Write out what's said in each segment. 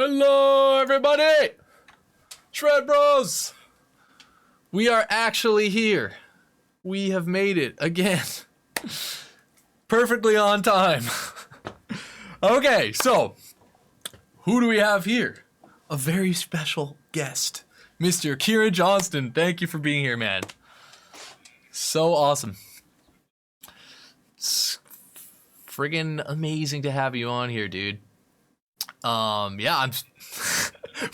Hello, everybody! SHRED Bros! We are actually here. We have made it again. Perfectly on time. Okay, so, who do we have here? A very special guest. Mr. Kieran Johnston. Thank you for being here, man. So awesome. It's friggin' amazing to have you on here, dude. Yeah,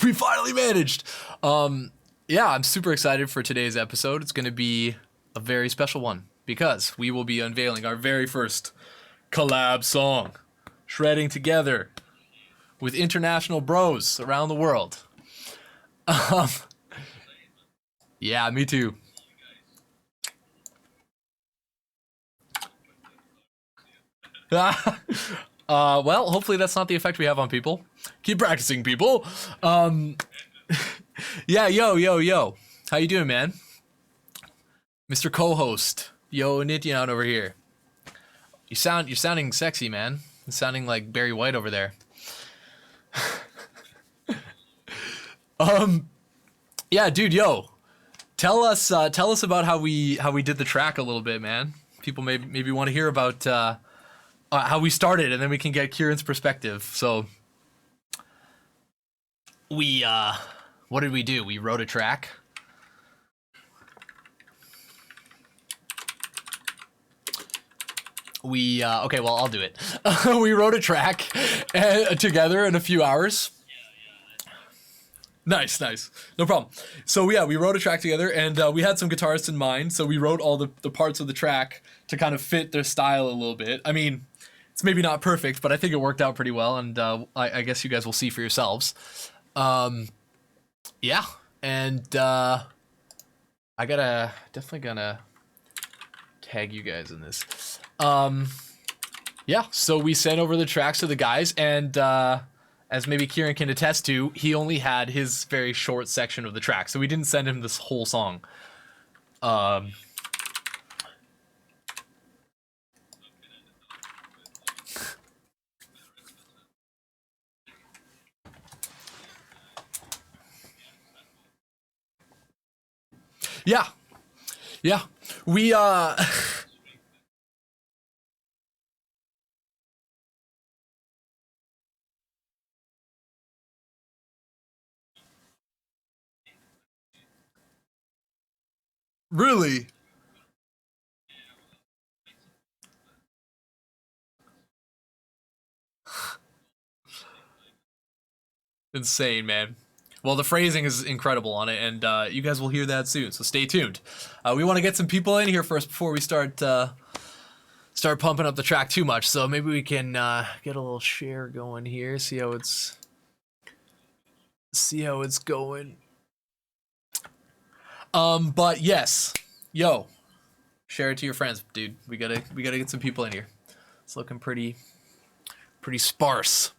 we finally managed. Yeah, I'm super excited for today's episode. It's going to be a very special one because we will be unveiling our very first collab song, shredding together with international bros around the world. Yeah, me too. Well, hopefully that's not the effect we have on people. Keep practicing, people. Yeah, yo. How you doing, man? Mr. Co-host, Yo Onityan over here. You're sounding sexy, man. You're sounding like Barry White over there. Yeah, dude, yo. Tell us about how we did the track a little bit, man. People maybe want to hear about how we started, and then we can get Kieran's perspective. So what did we do? We wrote a track. Okay, well, I'll do it. We wrote a track together in a few hours. Nice. No problem. So yeah, we wrote a track together, and we had some guitarists in mind, so we wrote all the parts of the track to kind of fit their style a little bit. I mean, it's maybe not perfect, but I think it worked out pretty well, and I guess you guys will see for yourselves. Yeah, and definitely gonna tag you guys in this. Yeah, so we sent over the tracks to the guys, and as maybe Kieran can attest to, he only had his very short section of the track, so we didn't send him this whole song. Yeah, we really. Insane, man. Well, the phrasing is incredible on it, and you guys will hear that soon, so stay tuned. We want to get some people in here first before we start pumping up the track too much, so maybe we can get a little share going here, see how it's going. But yes, yo, share it to your friends, dude. We gotta get some people in here. It's looking pretty sparse.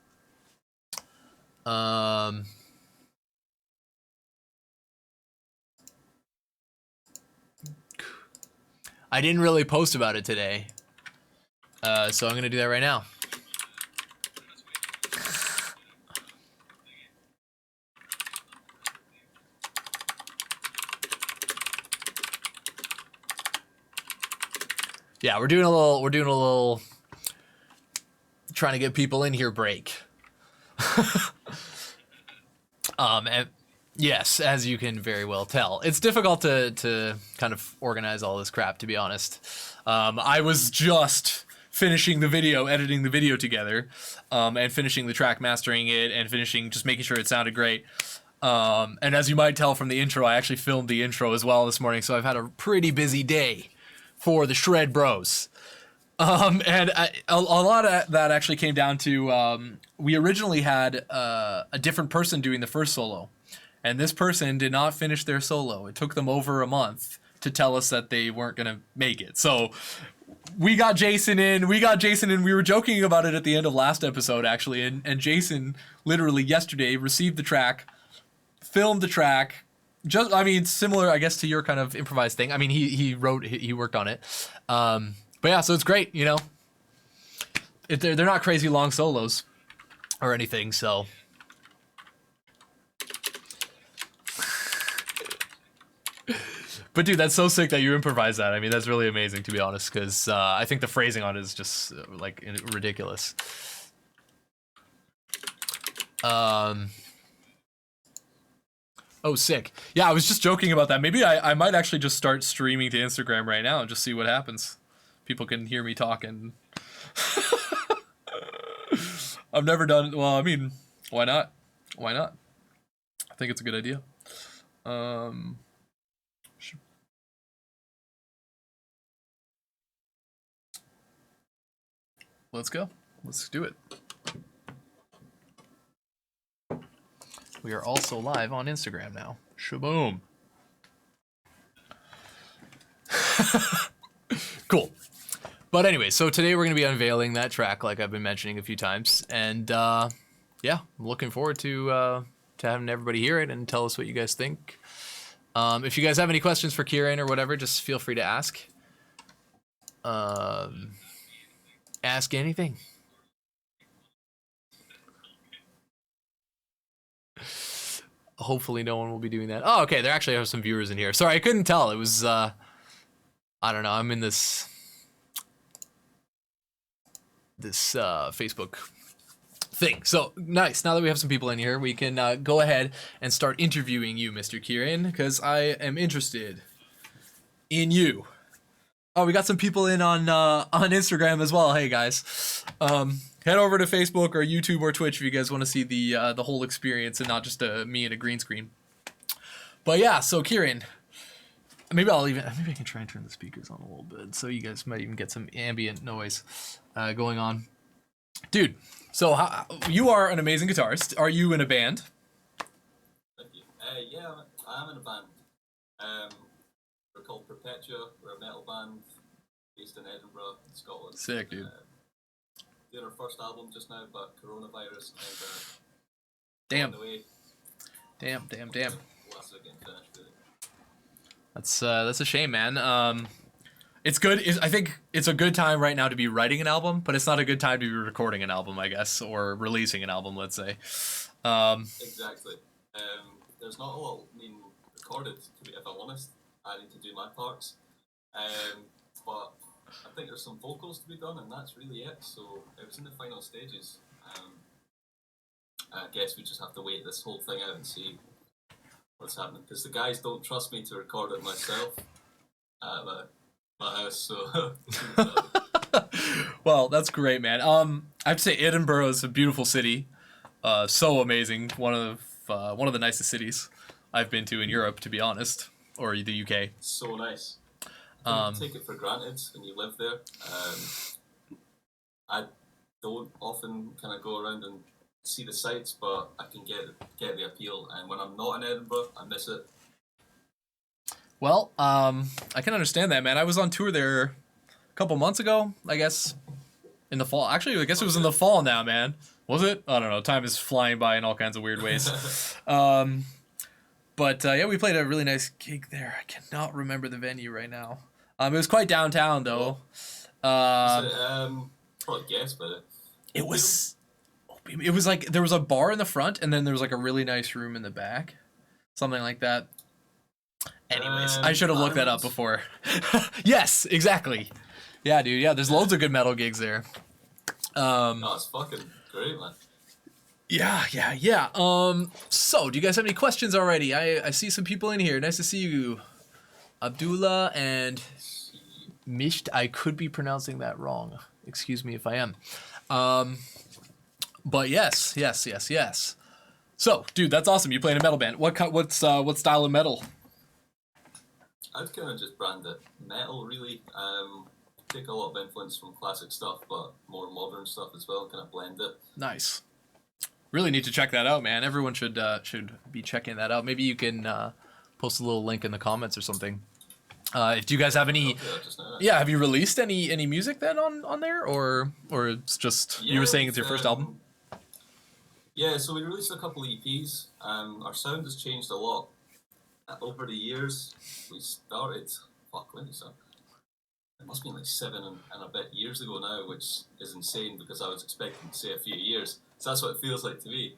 I didn't really post about it today, so I'm gonna do that right now. Yeah, we're doing a little trying to get people in here break. And yes, as you can very well tell, it's difficult to kind of organize all this crap, to be honest. I was just finishing the video, editing the video together, and finishing the track, mastering it, and just making sure it sounded great. And as you might tell from the intro, I actually filmed the intro as well this morning, so I've had a pretty busy day for the SHRED Bros. And a lot of that actually came down to, we originally had a different person doing the first solo, and this person did not finish their solo. It took them over a month to tell us that they weren't going to make it. So we got Jason in. We were joking about it at the end of last episode, actually, and Jason literally yesterday received the track, filmed the track. Similar, I guess, to your kind of improvised thing. I mean, he worked on it. But yeah, so it's great, you know. They're not crazy long solos or anything, so But dude, that's so sick that you improvise that. I mean, that's really amazing, to be honest, because I think the phrasing on it is just like ridiculous. Oh, sick. Yeah, I was just joking about that. Maybe I might actually just start streaming to Instagram right now and just see what happens. People can hear me talking. I've never done. Well, I mean, why not? Why not? I think it's a good idea. Let's go. Let's do it. We are also live on Instagram now. Shaboom. Cool. But anyway, so today we're going to be unveiling that track like I've been mentioning a few times. And yeah, I'm looking forward to having everybody hear it and tell us what you guys think. If you guys have any questions for Kieran or whatever, just feel free to ask. Ask anything. Hopefully no one will be doing that. Oh, okay, there actually are some viewers in here. Sorry, I couldn't tell. It was, I don't know, I'm in this Facebook thing. So, nice. Now that we have some people in here, we can go ahead and start interviewing you, Mr. Kieran, because I am interested in you. Oh, we got some people in on Instagram as well. Hey, guys. Head over to Facebook or YouTube or Twitch if you guys want to see the whole experience and not just me and a green screen. But yeah, so Kieran, maybe I can try and turn the speakers on a little bit so you guys might even get some ambient noise going on. Dude, so you are an amazing guitarist. Are you in a band? Thank you. Yeah, I'm in a band. We're called Perpetua. We're a metal band based in Edinburgh, Scotland. Sick, dude. Doing our first album just now, but coronavirus Damn. on the way. Damn. Last week getting finished, really. That's a shame, man. It's good. I think it's a good time right now to be writing an album, but it's not a good time to be recording an album, I guess, or releasing an album, let's say. Exactly. There's not a lot being recorded, if I'm honest. I need to do my parts. But I think there's some vocals to be done, and that's really it. So it was in the final stages. I guess we just have to wait this whole thing out and see what's happening. Because the guys don't trust me to record it myself at my house. So Well, that's great, man. I have to say Edinburgh is a beautiful city. So amazing. One of the nicest cities I've been to in Europe, to be honest, or the UK. So nice. You take it for granted when you live there. I don't often kind of go around and see the sights, but I can get the appeal. And when I'm not in Edinburgh, I miss it. Well, I can understand that, man. I was on tour there a couple months ago, I guess, in the fall. Actually, I guess it was in the fall now, man. Was it? I don't know. Time is flying by in all kinds of weird ways. But yeah, we played a really nice gig there. I cannot remember the venue right now. It was quite downtown, though. Probably guess, but it was like there was a bar in the front, and then there was like a really nice room in the back, something like that. Anyways, I should have looked that up before. Yes, exactly. Yeah, dude. Yeah, there's loads of good metal gigs there. No, it's fucking great, man. Yeah. So, do you guys have any questions already? I see some people in here. Nice to see you. Abdullah and Misht. I could be pronouncing that wrong. Excuse me if I am. But yes. So, dude, that's awesome. You play in a metal band. What style of metal? I'd kind of just brand it metal, really. Take a lot of influence from classic stuff, but more modern stuff as well, kind of blend it. Nice. Really need to check that out, man. Everyone should be checking that out. Maybe you can post a little link in the comments or something. If you guys have any, have you released any music then on there, or it's just you were saying it's your first album? Yeah, so we released a couple EPs. Our sound has changed a lot over the years. We started when did we start? It must be like 7 and a bit years ago now, which is insane because I was expecting to say a few years. So that's what it feels like to me.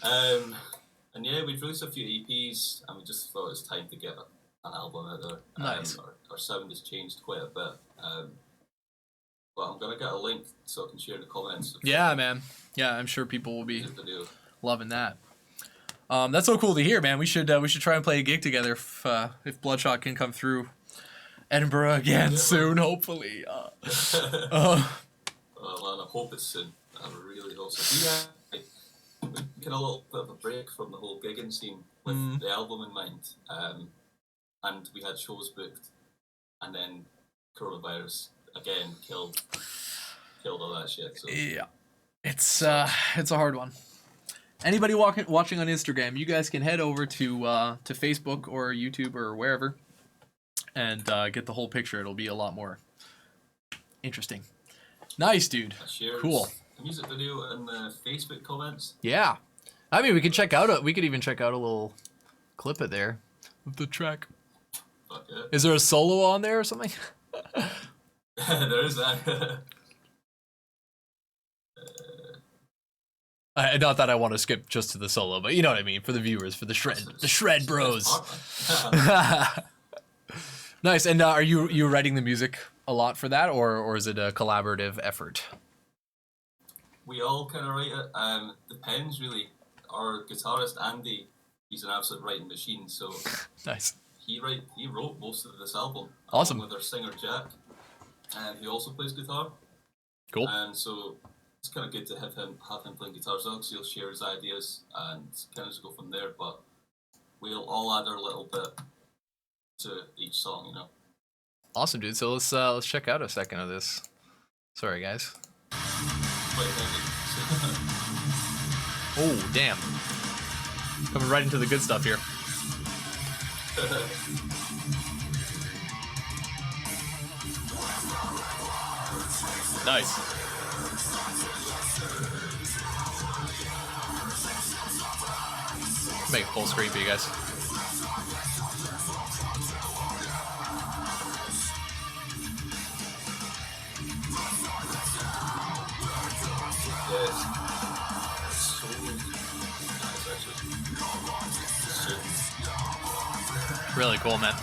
And yeah, we've released a few EPs, and we just thought it was time to get an album out there. Nice. Our sound has changed quite a bit. But I'm gonna get a link so I can share in the comments. Yeah, man. Yeah, I'm sure people will be The video. loving that. That's so cool to hear, man. We should try and play a gig together if Bloodshot can come through Edinburgh again soon, hopefully. Well, man, I hope it's soon. I really hope so. Yeah, we get a little bit of a break from the whole gigging scene with the album in mind, and we had shows booked, and then coronavirus again killed all that shit. So. Yeah, it's a hard one. Anybody watching on Instagram, you guys can head over to Facebook or YouTube or wherever and get the whole picture. It'll be a lot more interesting. Nice, dude. Cool. The music video in the Facebook comments. Yeah, I mean, we could even check out a little clip of there of the track. Fuck it. Is there a solo on there or something? There is that. Not that I want to skip just to the solo, but you know what I mean, for the viewers, for the SHRED Bros. Nice. And are you writing the music a lot for that, or is it a collaborative effort? We all kind of write it. Depends really. Our guitarist Andy, he's an absolute writing machine. So Nice. He wrote most of this album. Awesome. Along with our singer Jack, and he also plays guitar. Cool. And so it's kind of good to have him playing guitar as well, because he'll share his ideas and kind of just go from there. But we'll all add our little bit to each song, you know. Awesome, dude. So let's check out a second of this. Sorry, guys. Quite heavy. Oh, damn. Coming right into the good stuff here. Nice. Make a full screen for you guys. Really cool, man.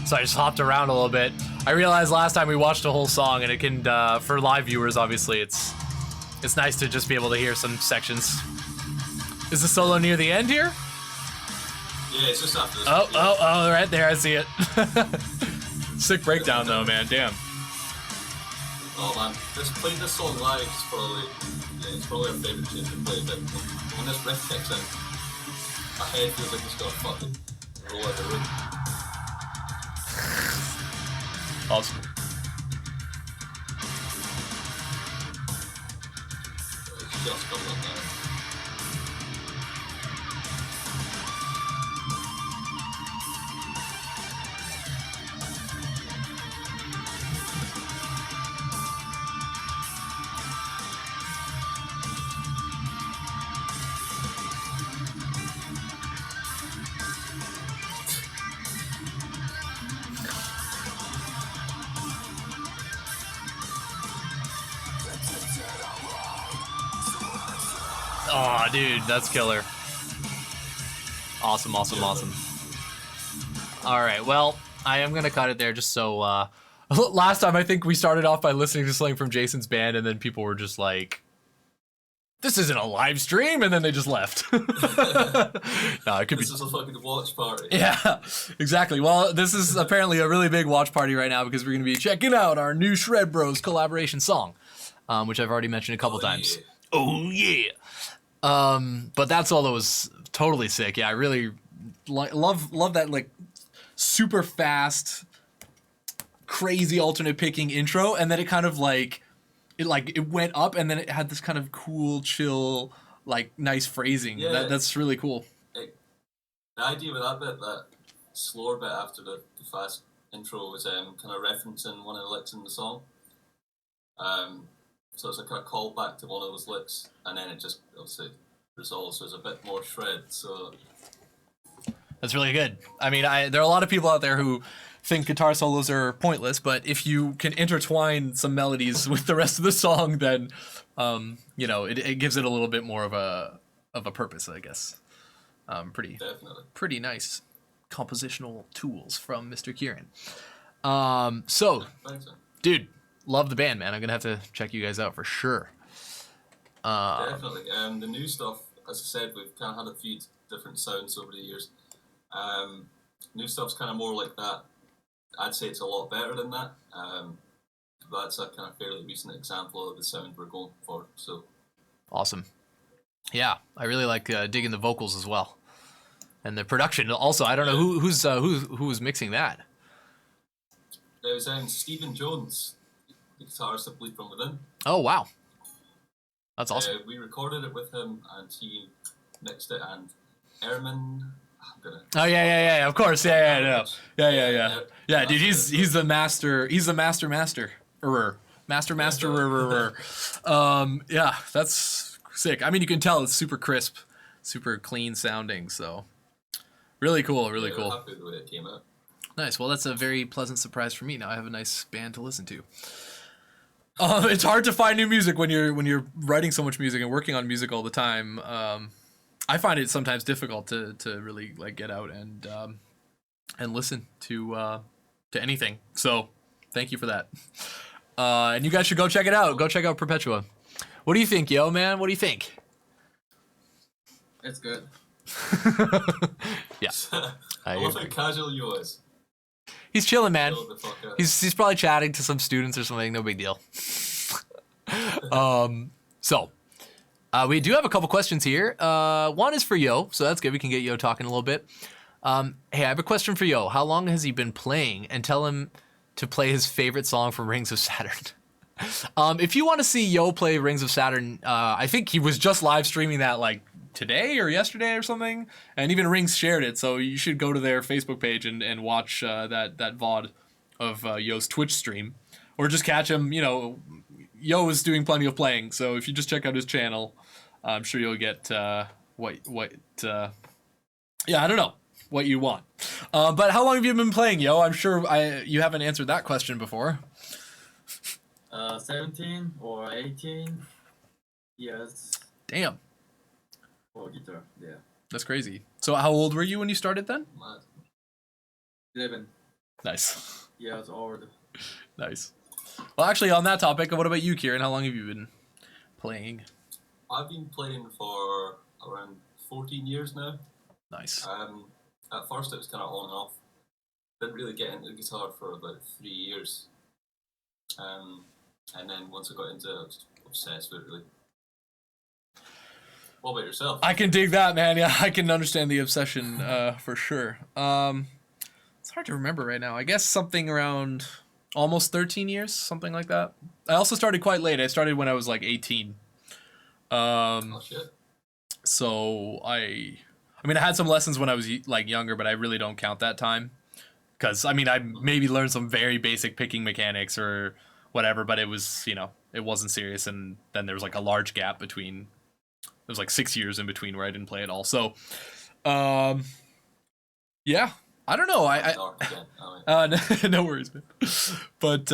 So I just hopped around a little bit. I realized last time we watched a whole song, and it can, for live viewers, obviously, it's nice to just be able to hear some sections. Is the solo near the end here? Yeah, it's just after this. Oh, right there, I see it. Sick breakdown, though, man. Damn. Oh man, playing this song live is probably our favourite tune to play. But when this riff kicks in, my head feels like it's gonna fucking roll out the room. Awesome. It's just coming up now. Oh, dude, that's killer. Awesome. All right, well, I am gonna cut it there just so. Last time I think we started off by listening to something from Jason's band, and then people were just like, "This isn't a live stream," and then they just left. No, it could This is a fucking watch party. Yeah, exactly. Well, this is apparently a really big watch party right now because we're gonna be checking out our new SHRED Bros collaboration song, which I've already mentioned a couple times. Yeah. Oh yeah. But that solo was totally sick. Yeah, I really love that like super fast, crazy alternate picking intro, and then it kind of like it went up, and then it had this kind of cool, chill, like nice phrasing. Yeah. That's really cool. The idea with that bit, that slower bit after the fast intro, was kind of referencing one of the licks in the song. So it's a kind of callback to one of those licks, and then it just obviously resolves, so it's a bit more shred. So That's really good. I mean, there are a lot of people out there who think guitar solos are pointless, but if you can intertwine some melodies with the rest of the song, then it gives it a little bit more of a a purpose, I guess. Definitely. Pretty nice compositional tools from Mr. Kieran. So, Thanks, man. dude, love the band, man. I'm gonna have to check you guys out for sure. Definitely. The new stuff, as I said, we've kind of had a few different sounds over the years. New stuff's kind of more like that. I'd say it's a lot better than that. That's a kind of fairly recent example of the sound we're going for. So Awesome. Yeah, I really like digging the vocals as well, and the production. Also, I don't know who was mixing that. There was Stephen Jones, the guitarist that Bleed From Within. Oh wow, that's awesome. We recorded it with him, and he mixed it. And Ehrman, I'm gonna. Oh yeah, of course, yeah, dude, he's the master. He's the master. Yeah, that's sick. I mean, you can tell it's super crisp, super clean sounding. So, really cool, really cool. Happy with the way it came out. Nice. Well, that's a very pleasant surprise for me. Now I have a nice band to listen to. It's hard to find new music when you're writing so much music and working on music all the time. I find it sometimes difficult to really like get out and listen to anything. So, thank you for that. And you guys should go check it out. Go check out Perpetua. What do you think, yo, man? What do you think? It's good. Yeah. I love how casual you is. He's chilling, man. Chill the fuck out. He's probably chatting to some students or something. No big deal. So, we do have a couple questions here. One is for Yo, so that's good. We can get Yo talking a little bit. Hey, I have a question for Yo. How long has he been playing? And tell him to play his favorite song from Rings of Saturn. If you want to see Yo play Rings of Saturn, I think he was just live streaming that like today or yesterday or something, and even Rings shared it, so you should go to their Facebook page and watch that VOD of Yo's Twitch stream, or just catch him. You know, Yo is doing plenty of playing, so if you just check out his channel, I'm sure you'll get I don't know what you want. But how long have you been playing, Yo? I'm sure you haven't answered that question before. 17 or 18 years Damn, for guitar. Yeah. that's crazy. So how old were you when you started then? Mad. 11 Nice. years old. Nice. Well, actually, on that topic, what about you, Kieran? How long have you been playing? I've been playing for around 14 years now. Nice. At first, it was kind of on and off. Didn't really get into the guitar for about 3 years. And then once I got into it, I was obsessed with it, really. What about yourself? I can dig that, man. Yeah, I can understand the obsession for sure. It's hard to remember right now. I guess something around almost 13 years, something like that. I also started quite late. I started when I was like 18. Oh, shit. So I mean, I had some lessons when I was like younger, but I really don't count that time. Because, I mean, I maybe learned some very basic picking mechanics or whatever, but it was, you know, it wasn't serious. And then there was like a large gap between, there was like 6 years in between where I didn't play at all. So, yeah, I don't know. No worries, man. But,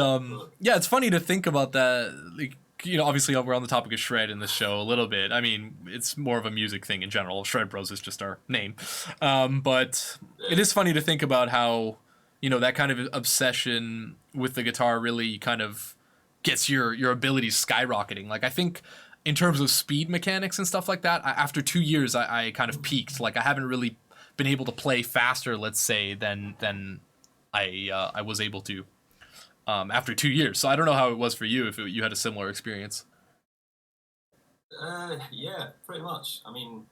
yeah, it's funny to think about that. Like, you know, obviously we're on the topic of SHRED in this show a little bit. I mean, it's more of a music thing in general. SHRED Bros is just our name. But it is funny to think about how, you know, that kind of obsession with the guitar really kind of gets your abilities skyrocketing. Like, I think in terms of speed mechanics and stuff like that, after 2 years, I kind of peaked. Like, I haven't really been able to play faster, let's say, than I was able to after 2 years. So I don't know how it was for you, if you had a similar experience. Yeah, pretty much. I mean,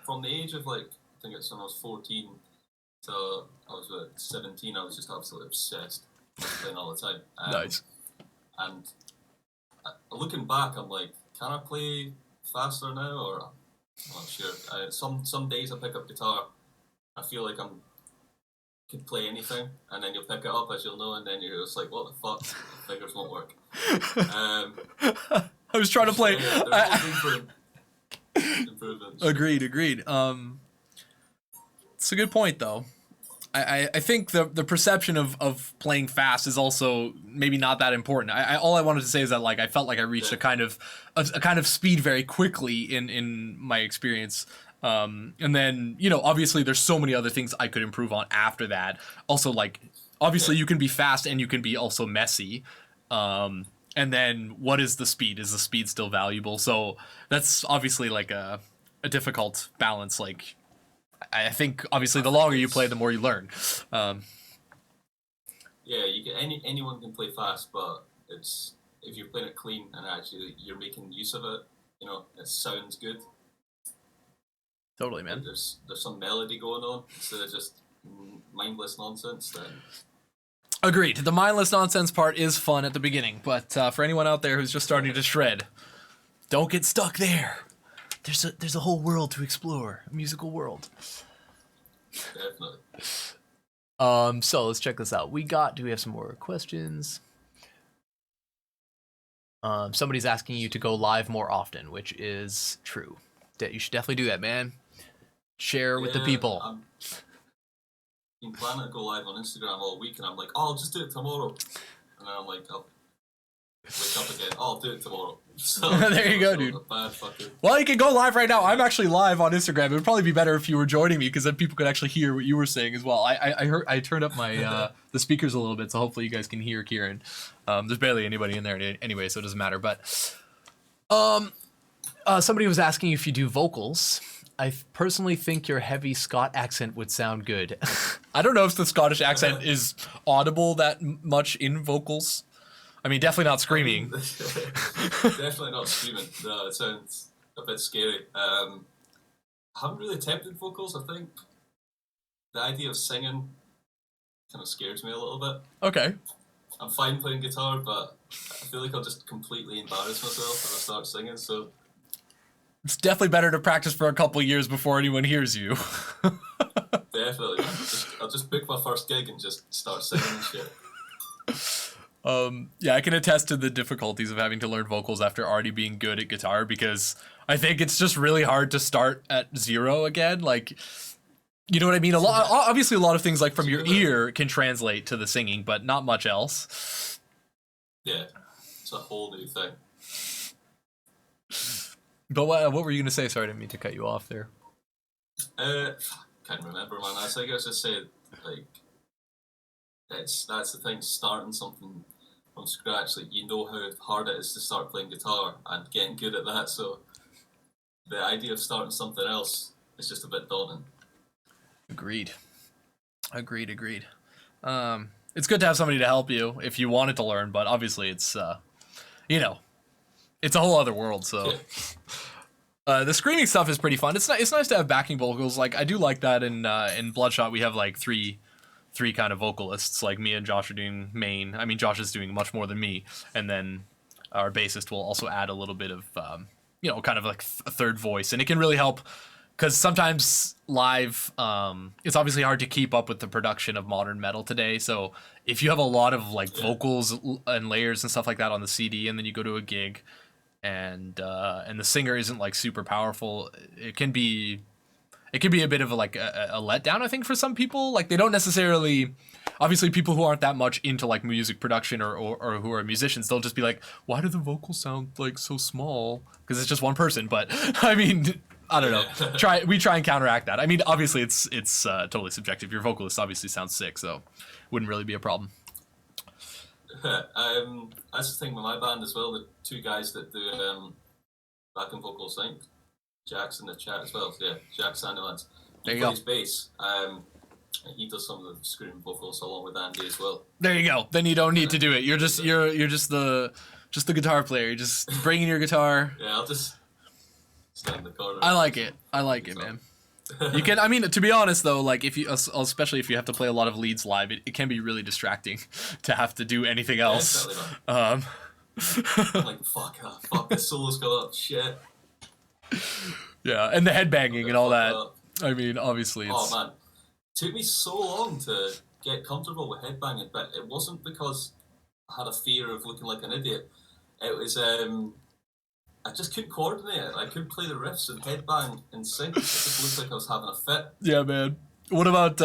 from the age of like, I think it's when I was 14 till I was 17, I was just absolutely obsessed with playing all the time. Nice. And looking back, I'm like, can I play faster now? Or I'm not sure. Some days I pick up guitar, I feel like could play anything, and then you'll pick it up, as you'll know, and then you're just like, what the fuck? The fingers won't work. I was trying to play. Yeah, there's room for improvements. Agreed. It's a good point, though. I think the perception of playing fast is also maybe not that important. All I wanted to say is that like I felt like I reached a kind of speed very quickly in my experience. And then, you know, obviously there's so many other things I could improve on after that. Also, like, obviously you can be fast and you can be also messy. And then what is the speed? Is the speed still valuable? So that's obviously like a difficult balance. Like, I think obviously the longer you play, the more you learn. Yeah, you can anyone can play fast, but it's if you're playing it clean and actually you're making use of it, you know, it sounds good. Totally, man. There's some melody going on instead of just mindless nonsense. Then Agreed. The mindless nonsense part is fun at the beginning, but for anyone out there who's just starting to shred, don't get stuck there. There's a whole world to explore, a musical world. definitely. So let's check this out. Do we have some more questions? Somebody's asking you to go live more often, which is true. You should definitely do that, man. Share with the people. I've been planning to go live on Instagram all week, and I'm like, oh, I'll just do it tomorrow. And then I'm like, I'll wake up again. Oh, I'll do it tomorrow. So, there you go, dude. Bad fucking... Well, you can go live right now. I'm actually live on Instagram. It would probably be better if you were joining me, because then people could actually hear what you were saying as well. I turned up my the speakers a little bit, so hopefully you guys can hear Kieran. There's barely anybody in there anyway, so it doesn't matter. But somebody was asking if you do vocals. I personally think your heavy Scot accent would sound good. I don't know if the Scottish accent is audible that much in vocals. I mean, definitely not screaming. Definitely not screaming. No, it sounds a bit scary. I haven't really attempted vocals. I think the idea of singing kind of scares me a little bit. Okay. I'm fine playing guitar, but I feel like I'll just completely embarrass myself if I start singing. So it's definitely better to practice for a couple of years before anyone hears you. definitely, I'll just book my first gig and just start singing and shit. Yeah, I can attest to the difficulties of having to learn vocals after already being good at guitar, because I think it's just really hard to start at zero again. Like, you know what I mean? Obviously a lot of things like from your ear can translate to the singing, but not much else. Yeah, it's a whole new thing. But what were you gonna say? Sorry, I didn't mean to cut you off there. Can't remember, man. I think I just said, like, that's the thing, starting something from scratch. Like, you know how hard it is to start playing guitar and getting good at that, so the idea of starting something else is just a bit daunting. Agreed. It's good to have somebody to help you if you wanted to learn, but obviously it's you know, it's a whole other world, so the screaming stuff is pretty fun. It's nice to have backing vocals. Like, I do like that in Bloodshot. We have like three kind of vocalists. Like, me and Josh are doing main. I mean, Josh is doing much more than me, and then our bassist will also add a little bit of you know, kind of like a third voice, and it can really help, because sometimes live it's obviously hard to keep up with the production of modern metal today. So if you have a lot of like vocals and layers and stuff like that on the CD, and then you go to a gig and the singer isn't like super powerful, it can be a bit of a letdown, I think, for some people. Like, they don't necessarily, obviously people who aren't that much into like music production or who are musicians, they'll just be like, why do the vocals sound like so small? Because it's just one person. But I mean, I don't know. We try and counteract that. I mean, obviously it's totally subjective. Your vocalist obviously sounds sick, so wouldn't really be a problem. That's the thing with my band as well. The two guys that do backing vocals, I think Jack's in the chat as well. Yeah, Jack Sandilands. He plays bass. And he does some of the screaming vocals along with Andy as well. There you go. Then you don't need to do it. You're just the guitar player. You're just bringing your guitar. Yeah, I'll just stand in the corner. I like it, man. You can. I mean, to be honest though, like, especially if you have to play a lot of leads live, it can be really distracting to have to do anything else. I'm like, fuck this solo's got up, shit. Yeah, and the headbanging and all that. I mean, obviously, it's... Oh man, it took me so long to get comfortable with headbanging, but it wasn't because I had a fear of looking like an idiot. It was I just couldn't coordinate it. I couldn't play the riffs and headbang in sync. It just looked like I was having a fit. Yeah, man. What about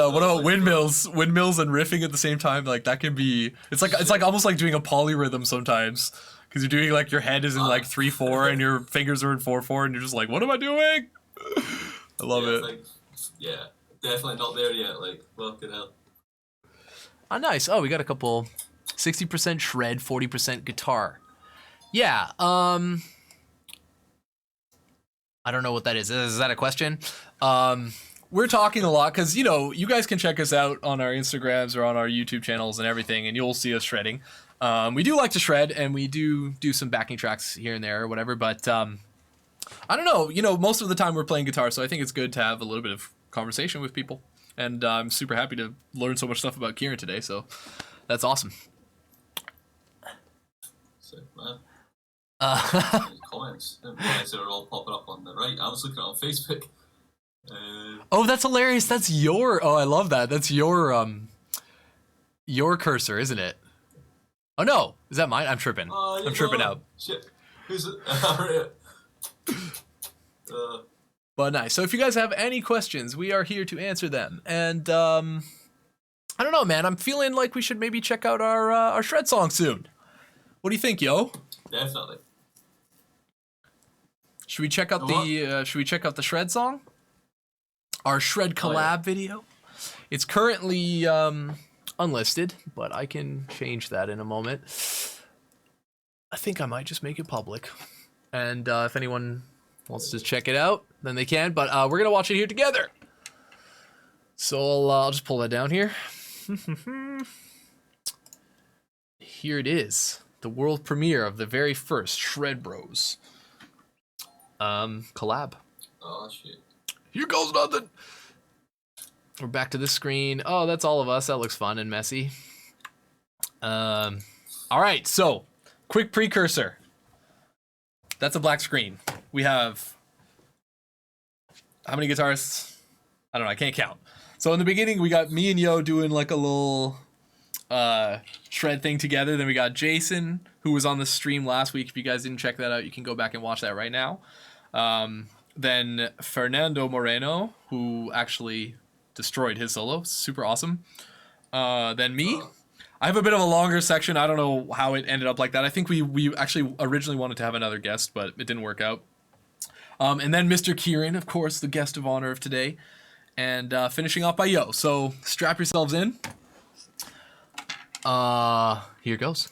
windmills? Windmills and riffing at the same time, like that can be. It's like almost like doing a polyrhythm sometimes, because you're doing like your head is in like 3/4 and your fingers are in 4/4, and you're just like, what am I doing? I love it. Like, yeah, definitely not there yet. Like, fucking hell. Oh, nice. Oh, we got a couple. 60% shred, 40% guitar. Yeah. I don't know what that is. Is that a question? We're talking a lot because, you know, you guys can check us out on our Instagrams or on our YouTube channels and everything, and you'll see us shredding. We do like to shred, and we do some backing tracks here and there or whatever, but I don't know. You know, most of the time we're playing guitar, so I think it's good to have a little bit of conversation with people. And I'm super happy to learn so much stuff about Kieran today, so that's awesome. Sick, man. Comments. I didn't realize they were all popping up on the right. I was looking at it on Facebook. Oh, that's hilarious. That's your... Oh, I love that. That's your cursor, isn't it? Oh, no. Is that mine? I'm tripping. I'm tripping out. Shit. Who's it? But nice. So if you guys have any questions, we are here to answer them. And I don't know, man. I'm feeling like we should maybe check out our shred song soon. What do you think, yo? Definitely. Should we check out the shred song? Our shred collab video. It's currently unlisted, but I can change that in a moment. I think I might just make it public. And if anyone wants to check it out, then they can. But we're going to watch it here together. So I'll just pull that down here. Here it is. The world premiere of the very first Shred Bros collab. Oh, shit. Here goes nothing. We're back to this screen. Oh, that's all of us. That looks fun and messy. All right, so quick precursor. That's a black screen. We have how many guitarists? I don't know. I can't count. So in the beginning, we got me and Yo doing like a little shred thing together. Then we got Jason, who was on the stream last week. If you guys didn't check that out, you can go back and watch that right now. Then Fernando Moreno, who actually destroyed his solo. Super awesome. Then me. I have a bit of a longer section. I don't know how it ended up like that. I think we actually originally wanted to have another guest, but it didn't work out. And then Mr. Kieran, of course, the guest of honor of today. And finishing off by Yo. So strap yourselves in. Here goes.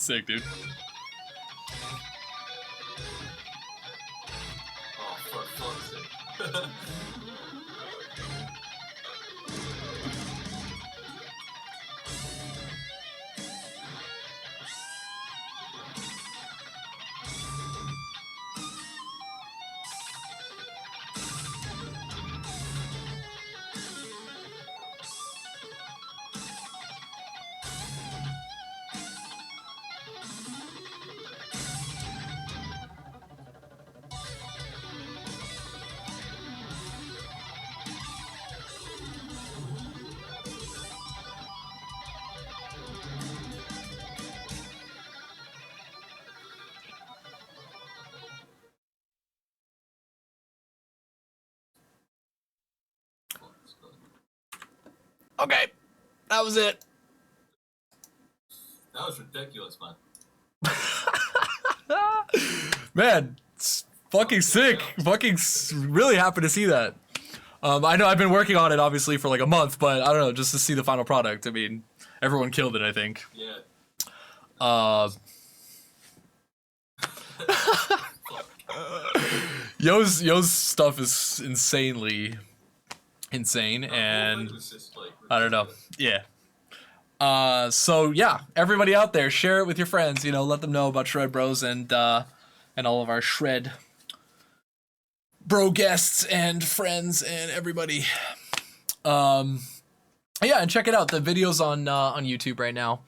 Sick, dude. Oh, for fuck's sake. Okay, that was it. That was ridiculous, man. Man, it's fucking sick. Really happy to see that. I know I've been working on it obviously for like a month, but I don't know, just to see the final product. I mean, everyone killed it, I think. Yeah. Yo's stuff is insanely insane, and It was just, like, I don't know. ridiculous. Yeah. So yeah, everybody out there, share it with your friends. You know, let them know about SHRED Bros and all of our SHRED Bro guests and friends and everybody. Yeah, and check it out. The video's on YouTube right now.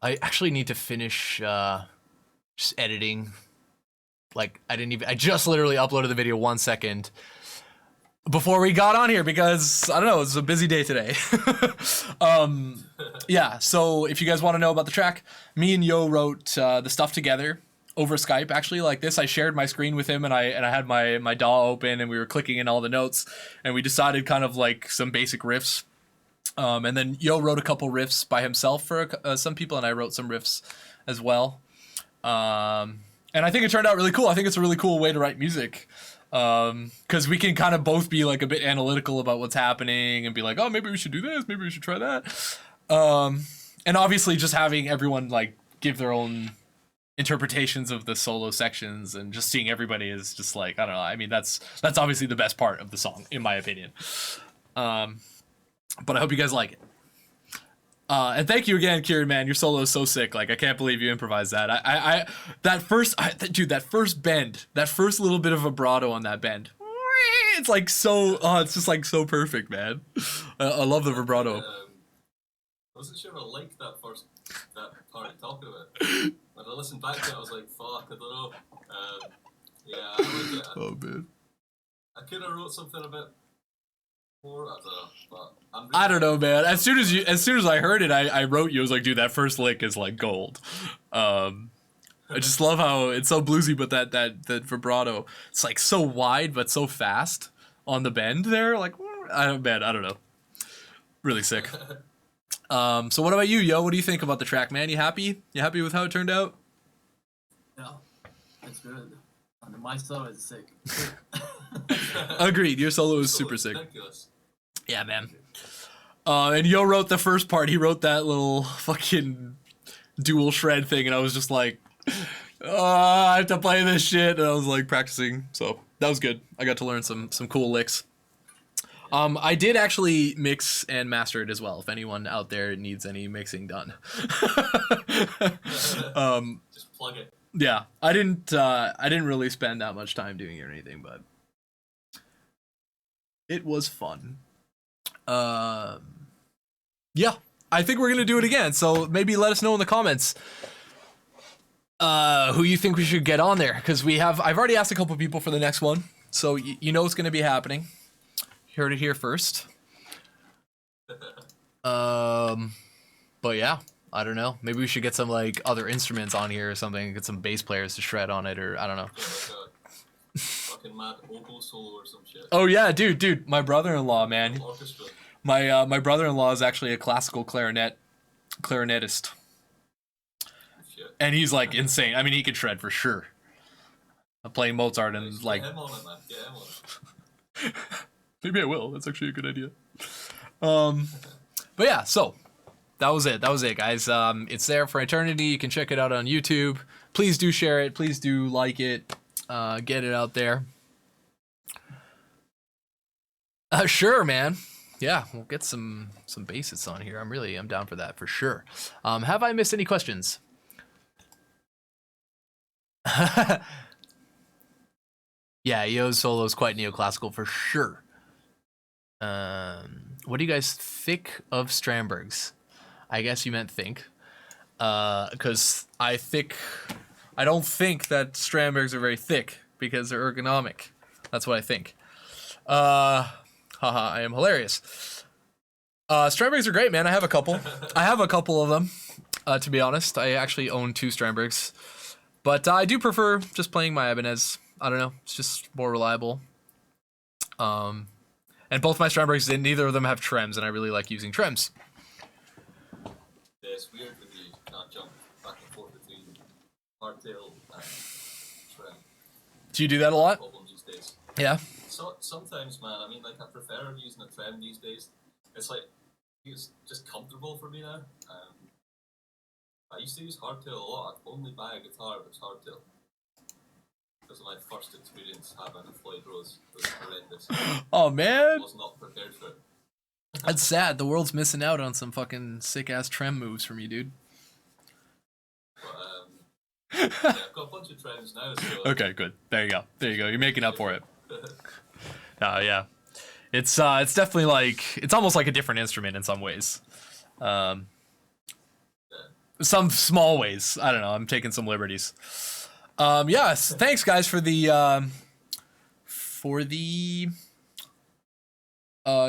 I actually need to finish just editing. Like I just literally uploaded the video 1 second before we got on here because I don't know, it's a busy day today. Yeah, so if you guys want to know about the track, me and Yo wrote the stuff together over Skype. Actually, like this, I shared my screen with him and I had my DAW open and we were clicking in all the notes and we decided kind of like some basic riffs. And then Yo wrote a couple riffs by himself for some people, and I wrote some riffs as well. And I think it turned out really cool. I think it's a really cool way to write music. Because we can kind of both be like a bit analytical about what's happening and be like, oh, maybe we should do this, maybe we should try that. And obviously just having everyone like give their own interpretations of the solo sections and just seeing everybody is just like, I don't know. I mean, that's obviously the best part of the song, in my opinion. But I hope you guys like it. And thank you again, Kieran, man. Your solo is so sick. Like, I can't believe you improvised that. That first bend, that first little bit of vibrato on that bend. It's like so, it's just like so perfect, man. I love the vibrato. I wasn't sure I liked that part you're talking about. When I listened back to it, I was like, fuck, I don't know. Yeah, I like it. Oh, man. I could have wrote something a bit more, I don't know, but I'm really I don't know, man. As soon as I heard it, I wrote you. I was like, dude, that first lick is like gold. I just love how it's so bluesy, but that vibrato, it's like so wide but so fast on the bend there. Like, I don't know. Really sick. So what about you, Yo? What do you think about the track, man? You happy? You happy with how it turned out? Yeah, it's good. And my solo is sick. Agreed. Your solo is So super it's sick. ridiculous. Yeah, man. And Yo wrote the first part. He wrote that little fucking dual shred thing, and I was just like, I have to play this shit. And I was like practicing, so that was good. I got to learn some cool licks. I did actually mix and master it as well. If anyone out there needs any mixing done, Just plug it. yeah, I didn't really spend that much time doing it or anything, but it was fun. Yeah, I think we're gonna do it again. So maybe let us know in the comments who you think we should get on there, because I've already asked a couple people for the next one, so you know it's gonna be happening. You heard it here first. But yeah, I don't know. Maybe we should get some like other instruments on here or something. Get some bass players to shred on it, or I don't know. Like a fucking mad oboe solo or some shit. Oh yeah, dude, my brother-in-law, man. Orchestra. My brother-in-law is actually a classical clarinetist, Shit. and he's like insane. I mean, he could shred for sure. Playing Mozart and like, Get him on it, man. Get him on it. maybe I will. That's actually a good idea. But yeah, so That was it. That was it, guys. It's there for eternity. You can check it out on YouTube. Please do share it. Please do like it. Get it out there. Sure, man. Yeah, we'll get some basis on here. I'm down for that for sure. Have I missed any questions? Yeah, Yo's solo is quite neoclassical for sure. What do you guys think of Strandbergs? I guess you meant think. Because I don't think that Strandbergs are very thick because they're ergonomic. That's what I think. Haha, I am hilarious. Strandbergs are great, man. I have a couple. I have a couple of them, to be honest. I actually own 2 Strandbergs. But I do prefer just playing my Ibanez. I don't know. It's just more reliable. And both my Strandbergs, neither of them have trems, and I really like using trems. Yeah, it's weird when you can't jump back and forth between hardtail and trem. Do you do that a lot? Problem these days. Yeah. So sometimes, man. I mean, like I prefer using a trem these days. It's like it's just comfortable for me now. I used to use hardtail a lot. I'd only buy a guitar that's hardtail. Because of my first experience having a Floyd Rose. It was horrendous. Oh, man. I was not prepared for it. That's sad. The world's missing out on some fucking sick-ass trem moves from you, dude. But, yeah, I've got a bunch of trems now. So Okay, good. There you go. There you go. You're making up for it. Yeah. It's definitely like, it's almost like a different instrument in some ways. Some small ways. I don't know. I'm taking some liberties. Yes. Thanks, guys, for the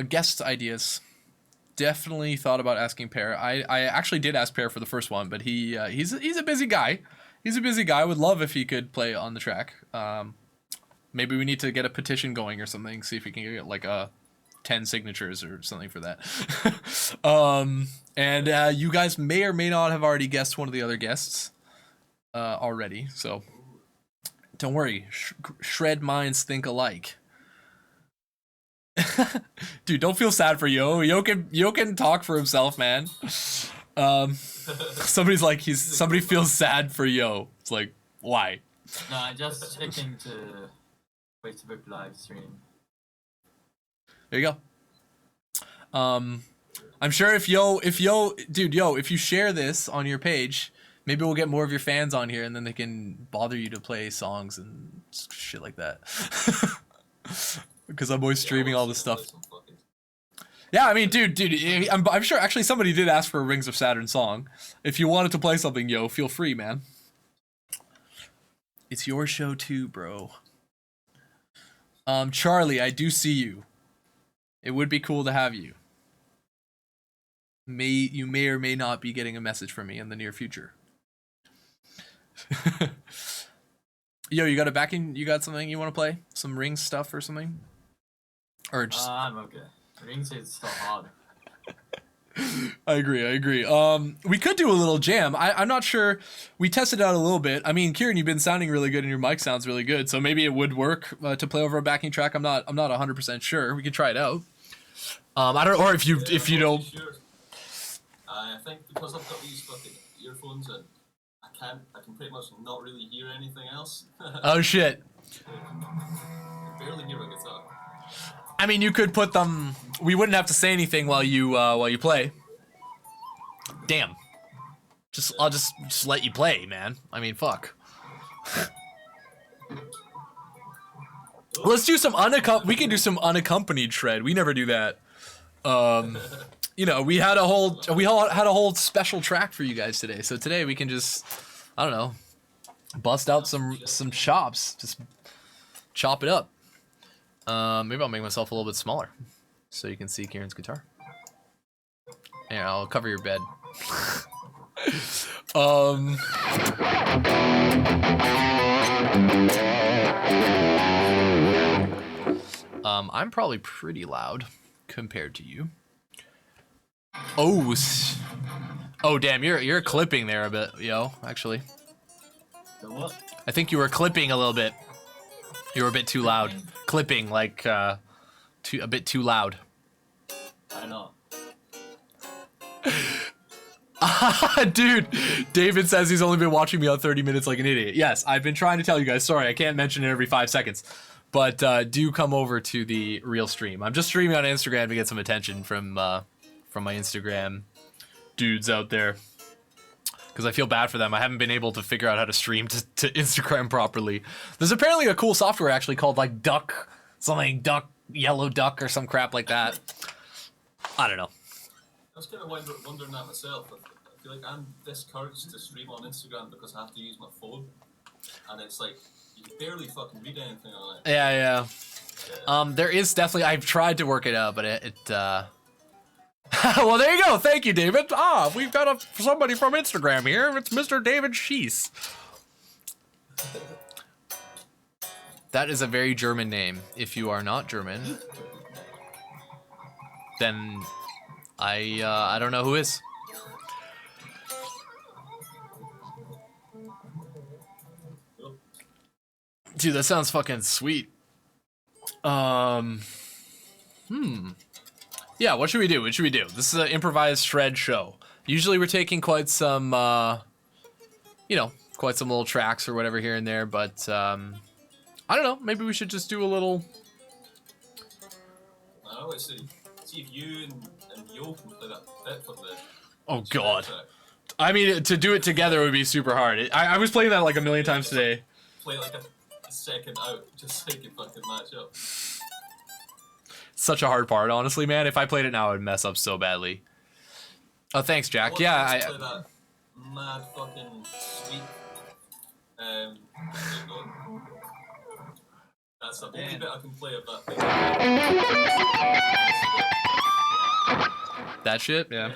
guest ideas. Definitely thought about asking Pear. I actually did ask Pear for the first one, but he's a busy guy. He's a busy guy. I would love if he could play on the track. Maybe we need to get a petition going or something. See if we can get like 10 signatures or something for that. And you guys may or may not have already guessed one of the other guests already. So don't worry. Shred minds think alike. Dude, don't feel sad for Yo. Yo can talk for himself, man. Somebody feels sad for Yo. It's like, why? No, I'm just checking to Facebook live stream. There you go. I'm sure if you share this on your page, maybe we'll get more of your fans on here, and then they can bother you to play songs and shit like that. Because I'm always streaming all this stuff. Yeah, I mean, dude, I'm sure actually somebody did ask for a Rings of Saturn song. If you wanted to play something, Yo, feel free, man. It's your show too, bro. Charlie, I do see you. It would be cool to have you. You may or may not be getting a message from me in the near future. Yo, you got a backing? You got something you want to play? Some Rings stuff or something? Or just... I'm okay. Rings is so hard. I agree. We could do a little jam. I'm not sure. We tested it out a little bit. I mean, Kieran, you've been sounding really good and your mic sounds really good, so maybe it would work to play over a backing track. I'm not 100% sure. We could try it out. I don't know, or if you don't. Sure. I think because I've got these fucking earphones and I can pretty much not really hear anything else. Oh shit. I barely hear a guitar. I mean, you could put them. We wouldn't have to say anything while you play. Damn. I'll just let you play, man. I mean, fuck. Let's do some we can do some unaccompanied shred. We never do that. We had a whole special track for you guys today. So today we can just, I don't know, bust out some chops. Just chop it up. Maybe I'll make myself a little bit smaller so you can see Kieran's guitar. Yeah, I'll cover your bed. I'm probably pretty loud compared to you. Oh damn, you're clipping there a bit, Yo, actually. The what? I think you were clipping a little bit. You were a bit too loud. Clipping, like, a bit too loud. I know. Dude, David says he's only been watching me on 30 minutes like an idiot. Yes, I've been trying to tell you guys. Sorry, I can't mention it every 5 seconds. But do come over to the real stream. I'm just streaming on Instagram to get some attention from my Instagram dudes out there. Because I feel bad for them. I haven't been able to figure out how to stream to Instagram properly. There's apparently a cool software actually called like Duck, something Duck, Yellow Duck or some crap like that. I don't know. I was kind of wondering that myself. I feel like I'm discouraged to stream on Instagram because I have to use my phone. And it's like, you can barely fucking read anything on it. Yeah. There is definitely, I've tried to work it out, but it well, there you go. Thank you, David. We've got somebody from Instagram here. It's Mr. David Schiess. That is a very German name. If you are not German, then I don't know who is. Dude, that sounds fucking sweet. Yeah, what should we do? This is an improvised shred show. Usually we're taking quite some, quite some little tracks or whatever here and there, but, I don't know, maybe we should just do a little... No, let's see if you and Yo can play that bit for the... Oh, God. I mean, to do it together would be super hard. I was playing that like a million times today. Play like a second out, just so you can fucking match up. Such a hard part, honestly, man. If I played it now, I would mess up so badly. Oh, thanks, Jack. Well, yeah, let's play that mad fucking sweet. That's the only bit I can play of that thing. That shit, yeah.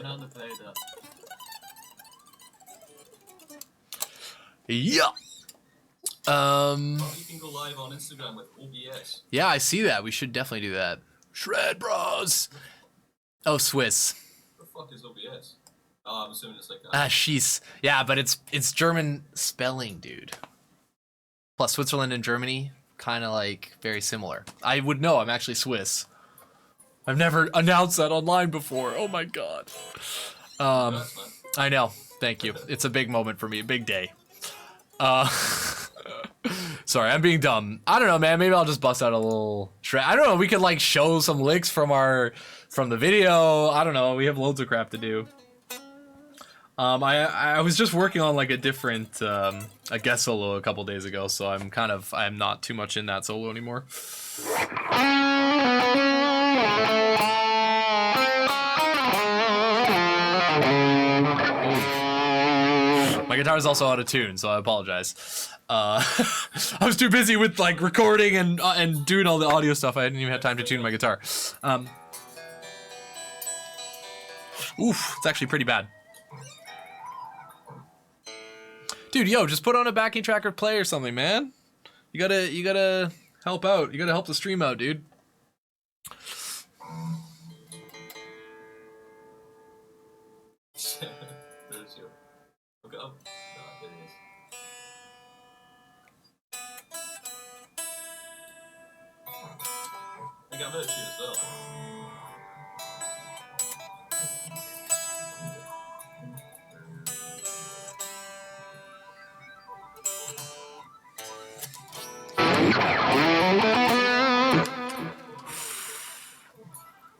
Yeah. Well, you can go live on Instagram with OBS. Yeah, I see that. We should definitely do that. Shred Bros. Oh, Swiss. What the fuck is OBS? Oh, I'm assuming it's like that. She's. Yeah, but it's German spelling, dude. Plus, Switzerland and Germany, kind of like very similar. I would know. I'm actually Swiss. I've never announced that online before. Oh my god. I know. Thank you. It's a big moment for me. A big day. Sorry, I'm being dumb. I don't know, man. Maybe I'll just bust out a little shred. I don't know. We could like show some licks from the video. I don't know. We have loads of crap to do. I was just working on like a different a guest solo a couple days ago, so I'm not too much in that solo anymore. My guitar is also out of tune, so I apologize. I was too busy with like recording and doing all the audio stuff. I didn't even have time to tune my guitar. Oof, it's actually pretty bad. Dude, yo, just put on a backing track or play or something, man. You gotta help out. You gotta help the stream out, dude. There's you. Look up. There it is. I got another tune as well.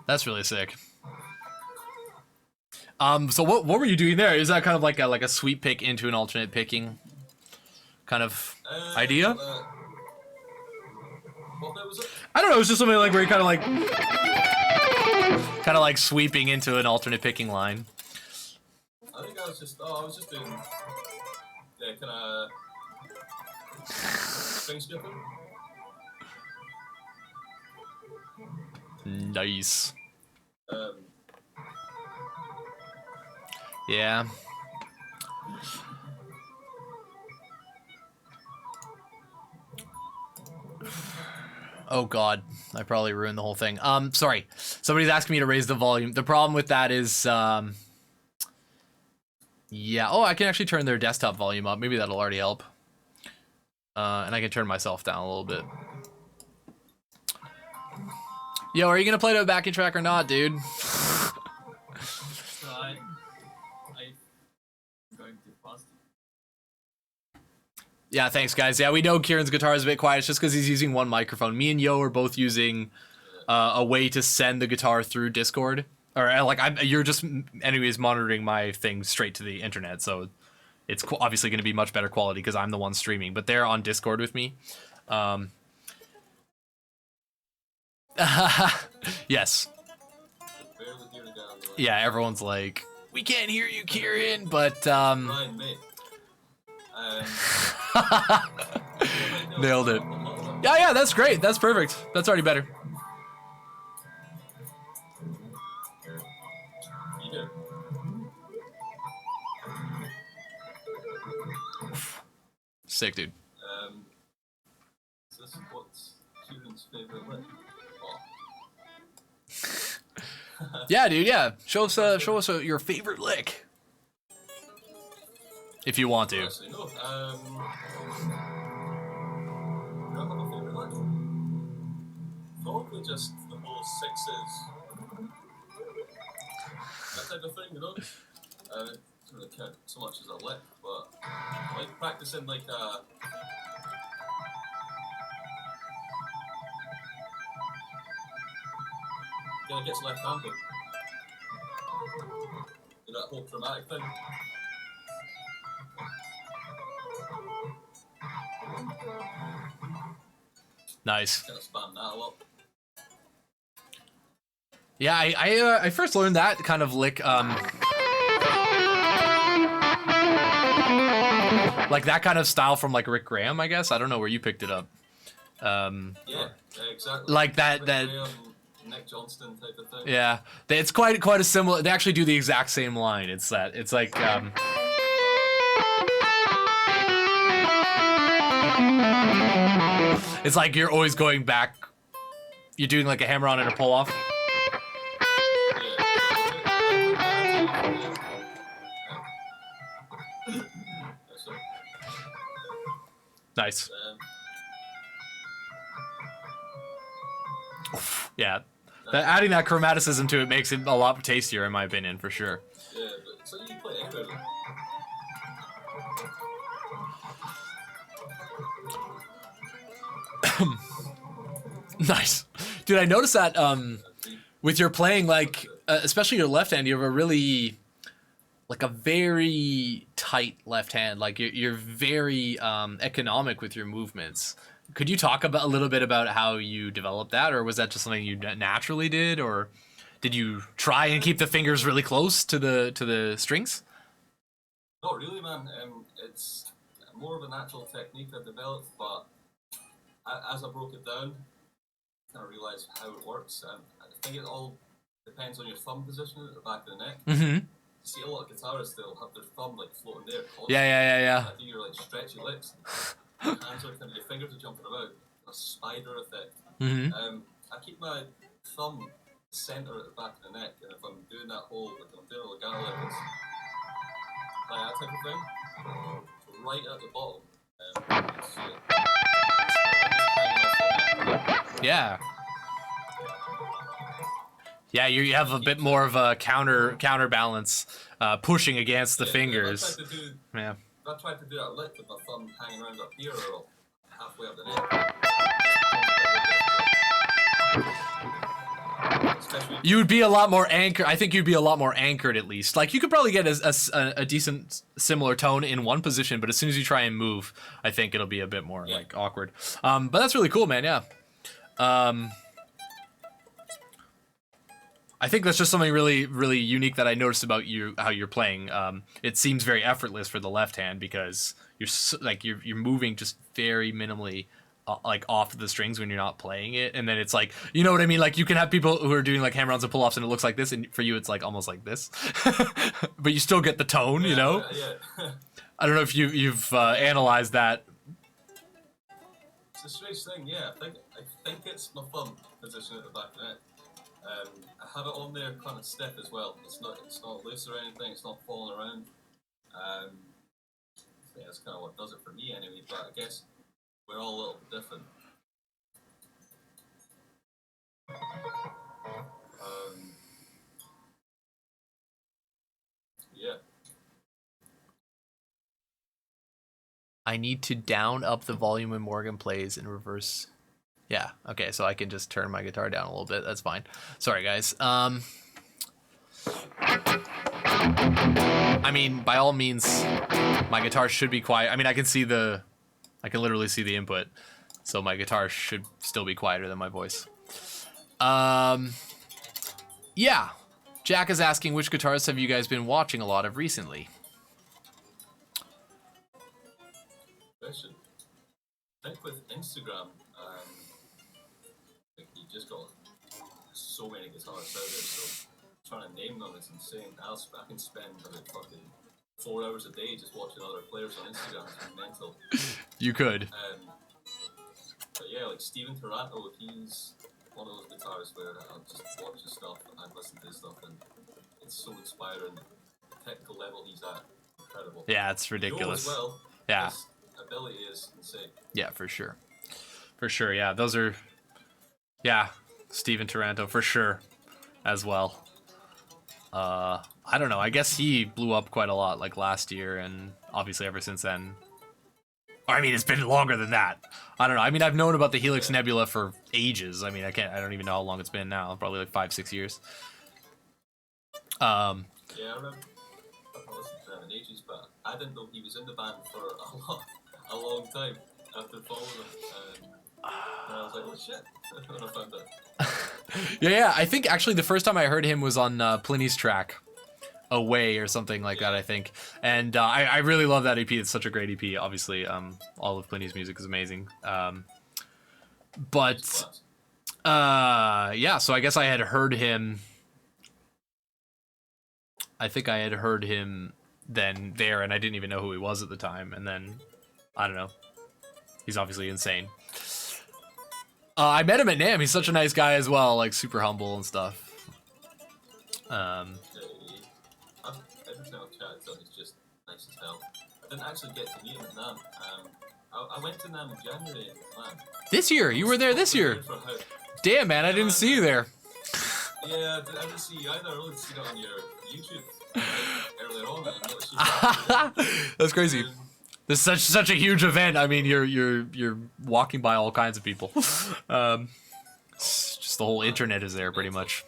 That's really sick. So what were you doing there? Is that kind of like a sweep pick into an alternate picking kind of idea? What bit was it? I don't know. It's just something like where you kind of like sweeping into an alternate picking line. I think I was just doing kind of string skipping. Nice. Yeah. Oh god, I probably ruined the whole thing. Sorry. Somebody's asking me to raise the volume. The problem with that is, yeah. Oh, I can actually turn their desktop volume up. Maybe that'll already help. And I can turn myself down a little bit. Yo, are you gonna play the backing track or not, dude? Yeah, thanks, guys. Yeah, we know Kieran's guitar is a bit quiet. It's just because he's using one microphone. Me and Yo are both using a way to send the guitar through Discord. Or, like, you're just, anyways, monitoring my thing straight to the internet, so it's obviously going to be much better quality because I'm the one streaming. But they're on Discord with me. Yes. Yeah, everyone's like, we can't hear you, Kieran, but Ryan, mate. nailed it. Yeah, that's great. That's perfect. That's already better. You do. Sick, dude. Is this what's Kieran's favorite lick? Oh. Yeah, dude. Yeah, show us your favorite lick, if you want to. Actually, no. Do I have a favorite lick? Probably just the whole sixes. That type of thing, you know? Doesn't really count so much as a lick, but I like practicing like a. Then it gets left-handed. You know, that whole dramatic thing. Nice. Kind of spam that a lot. Yeah, I first learned that kind of lick like that kind of style from like Rick Graham, I guess. I don't know where you picked it up. Yeah, exactly. Like that Rick that. Graham, Nick Johnston type of thing. Yeah, it's quite a similar. They actually do the exact same line. It's like. It's like you're always going back. You're doing like a hammer on and a pull off. Nice. Yeah. Adding that chromaticism to it makes it a lot tastier, in my opinion, for sure. Yeah, but so you play anywhere. Nice. Dude, I noticed that with your playing, like, especially your left hand, you have a really, like, a very tight left hand. Like, you're very economic with your movements. Could you talk a little bit about how you developed that, or was that just something you naturally did, or did you try and keep the fingers really close to the strings? Not really, man. It's more of a natural technique I developed, but as I broke it down, I realised how it works. I think it all depends on your thumb position at the back of the neck. Mm-hmm. You see a lot of guitarists, they'll have their thumb like floating there. Constantly. Yeah. I do your like stretchy licks. Your hands are kind of, your fingers are jumping about. A spider effect. Mm-hmm. I keep my thumb centre at the back of the neck, and if I'm doing that whole, like I'm doing a legato levels, like that type of thing, right at the bottom, you see it. Yeah. Yeah, you have a bit more of a counterbalance, pushing against the fingers. If I tried to do that lick with my thumb hanging around up here or halfway up the neck. You would be a lot more anchored. I think you'd be a lot more anchored, at least. Like, you could probably get a decent similar tone in one position, but as soon as you try and move, I think it'll be a bit more like awkward. But that's really cool, man. Yeah. I think that's just something really, really unique that I noticed about you, how you're playing. It seems very effortless for the left hand because you're moving just very minimally, like off the strings when you're not playing it, and then it's like, you know what I mean? Like, you can have people who are doing like hammer-ons and pull-offs, and it looks like this, and for you it's like almost like this, but you still get the tone, you know? Yeah. I don't know if you've analyzed that. It's a strange thing, yeah. I think it's my thumb position at the back of the neck. I have it on there kind of stiff as well. It's not loose or anything. It's not falling around. I think that's kind of what does it for me anyway. But I guess we're all a little bit different. Yeah. I need to down up the volume when Morgan plays in reverse. Yeah, okay, so I can just turn my guitar down a little bit. That's fine. Sorry, guys. I mean, by all means, my guitar should be quiet. I mean, I can literally see the input. So my guitar should still be quieter than my voice. Yeah. Jack is asking, which guitarists have you guys been watching a lot of recently? Question. I think with Instagram, like you just got so many guitarists out there, so trying to name them is insane. I can spend about fucking 4 hours a day just watching other players on Instagram. It's mental. You could. But yeah, like Steven Taranto, he's one of those guitarists where I'll just watch his stuff and listen to his stuff, and it's so inspiring. The technical level he's at, incredible. Yeah, it's ridiculous. Yo as well, yeah. His ability is insane. Yeah, for sure. For sure, yeah. Those are... Yeah, Steven Taranto, for sure, as well. I don't know. I guess he blew up quite a lot, like, last year, and obviously ever since then... I mean, it's been longer than that. I don't know. I mean, I've known about the Helix Nebula for ages. I mean, I don't even know how long it's been now. Probably like 5-6 years. Yeah, I remember. I've not listened to him in ages, but I didn't know he was in the band for a long time after following him. And I was like, oh shit, when I found that. Yeah. I think actually the first time I heard him was on Pliny's track. Away or something like that, I think. And I really love that EP. It's such a great EP. Obviously, all of Pliny's music is amazing. But yeah, so I guess I had heard him. I think I had heard him then there, and I didn't even know who he was at the time. And then, I don't know. He's obviously insane. I met him at NAMM. He's such a nice guy as well, like super humble and stuff. Every time I've chatted to him, he's just nice as hell. I didn't actually get to meet him at NAMM. I went to NAMM in January, man. This year? You were there this year? Damn, man, I didn't see you there. Yeah, I didn't see you either. I only seen it on your YouTube earlier on. And I noticed you. That's crazy. This is such a huge event. I mean, you're walking by all kinds of people. Just the whole internet is there, pretty much.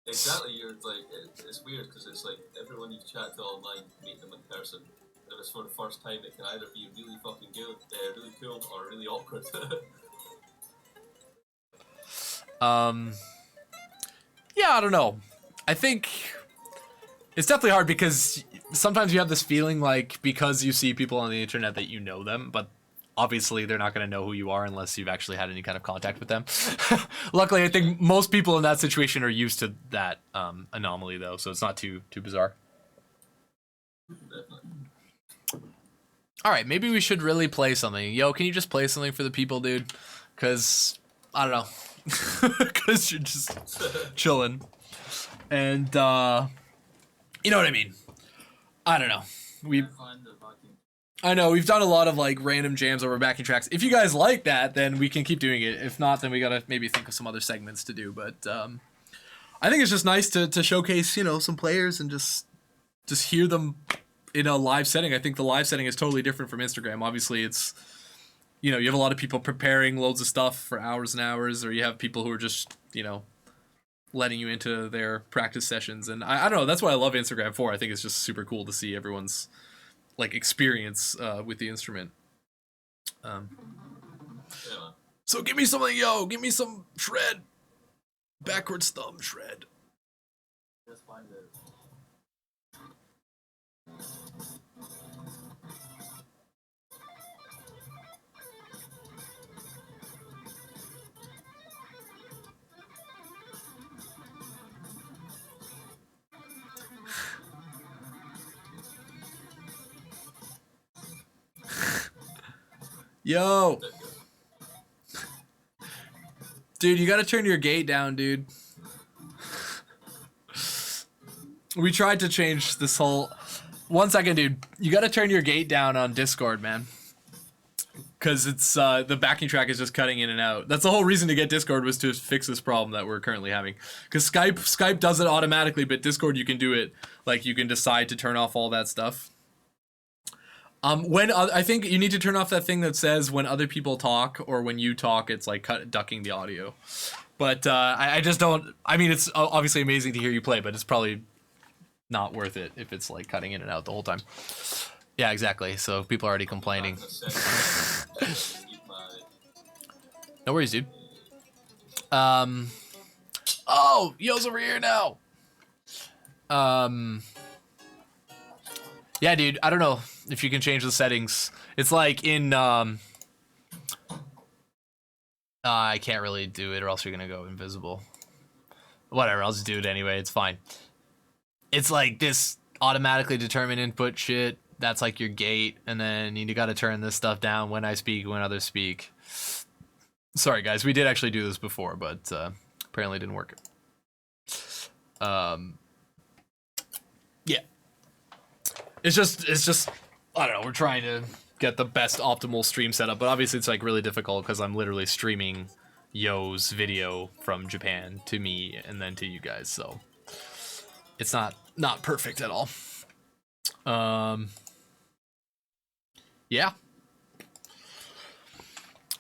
Exactly, you're like, it's weird because it's like everyone you've chatted to online, meet them in person. If it's for the first time, it can either be really fucking good, really cool, or really awkward. Yeah, I don't know. I think it's definitely hard because sometimes you have this feeling like because you see people on the internet that you know them, but obviously they're not going to know who you are unless you've actually had any kind of contact with them. Luckily, I think most people in that situation are used to that anomaly, though, so it's not too bizarre. All right, maybe we should really play something. Yo, can you just play something for the people, dude? Because, I don't know. Because you're just chilling. And, you know what I mean. I don't know. I know, we've done a lot of, like, random jams over backing tracks. If you guys like that, then we can keep doing it. If not, then we gotta maybe think of some other segments to do. But, I think it's just nice to showcase, you know, some players and just hear them in a live setting. I think the live setting is totally different from Instagram. Obviously, it's, you know, you have a lot of people preparing loads of stuff for hours and hours, or you have people who are just, you know, letting you into their practice sessions. And I don't know, that's what I love Instagram for. I think it's just super cool to see everyone's, like, experience with the instrument. So give me something, yo. Give me some shred. Backwards thumb shred. Just find it. Yo. Dude, you gotta turn your gate down, dude. We tried to change this whole... 1 second, dude. You gotta turn your gate down on Discord, man. Because it's, the backing track is just cutting in and out. That's the whole reason to get Discord, was to fix this problem that we're currently having. Because Skype does it automatically, but Discord you can do it. Like, you can decide to turn off all that stuff. I think you need to turn off that thing that says when other people talk or when you talk, it's like ducking the audio. But I just don't. I mean, it's obviously amazing to hear you play, but it's probably not worth it if it's like cutting in and out the whole time. Yeah, exactly. So people are already complaining. No worries, dude. Oh, Yo's over here now. Yeah, dude. I don't know if you can change the settings. It's like in I can't really do it, or else you're gonna go invisible. Whatever, I'll just do it anyway. It's fine. It's like this automatically determined input shit. That's like your gate, and then you gotta turn this stuff down when I speak, when others speak. Sorry, guys. We did actually do this before, but apparently it didn't work. Yeah. It's just I don't know. We're trying to get the best optimal stream setup, but obviously it's like really difficult because I'm literally streaming Yo's video from Japan to me and then to you guys, so it's not perfect at all. Yeah.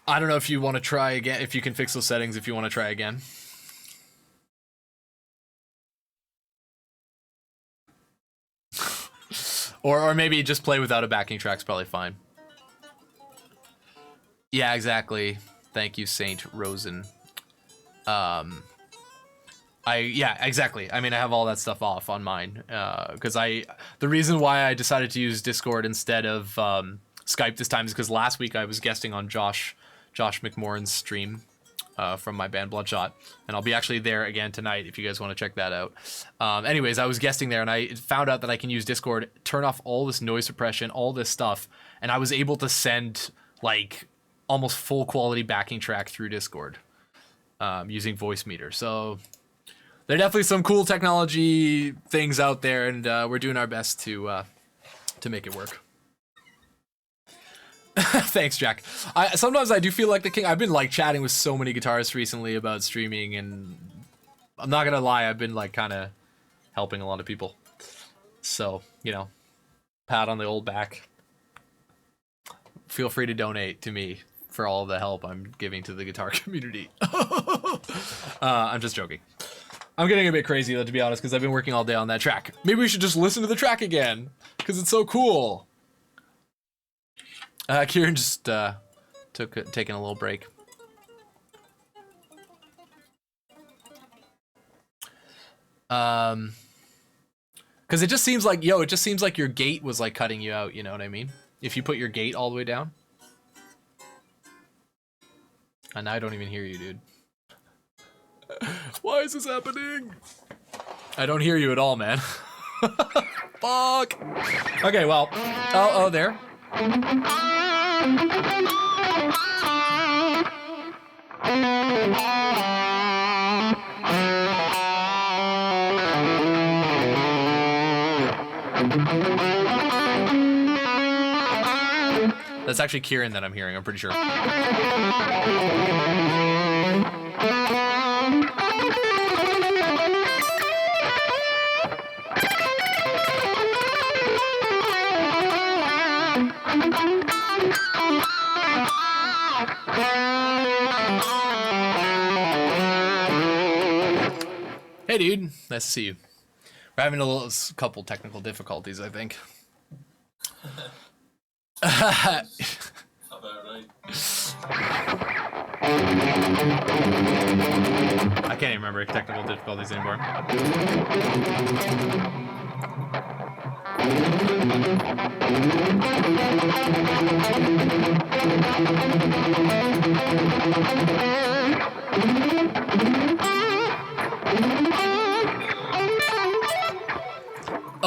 I don't know if you want to try again, if you can fix those settings, if you want to try again. Or maybe just play without a backing track's probably fine. Yeah, exactly. Thank you, Saint Rosen. Yeah, exactly. I mean, I have all that stuff off on mine. Because the reason why I decided to use Discord instead of Skype this time is because last week I was guesting on Josh McMorrin's stream from my band Bloodshot, and I'll be actually there again tonight if you guys want to check that out. Anyways, I was guesting there, and I found out that I can use Discord, turn off all this noise suppression, all this stuff, and I was able to send like almost full quality backing track through Discord using Voice Meter. So there are definitely some cool technology things out there, and we're doing our best to make it work. Thanks, Jack. Sometimes I do feel like the king. I've been like chatting with so many guitarists recently about streaming, and I'm not gonna lie, I've been like kind of helping a lot of people. So, you know, pat on the old back. Feel free to donate to me for all the help I'm giving to the guitar community. I'm just joking. I'm getting a bit crazy though, to be honest, because I've been working all day on that track. Maybe we should just listen to the track again, because it's so cool. Kieran just taking a little break. Because it just seems like, it just seems like your gate was like cutting you out, you know what I mean? If you put your gate all the way down. And I don't even hear you, dude. Why is this happening? I don't hear you at all, man. Fuck. Okay, well. Oh, there. That's actually Kieran that I'm hearing, I'm pretty sure. Hey dude, nice to see you. We're having a couple technical difficulties, I think. About right. I can't even remember technical difficulties anymore.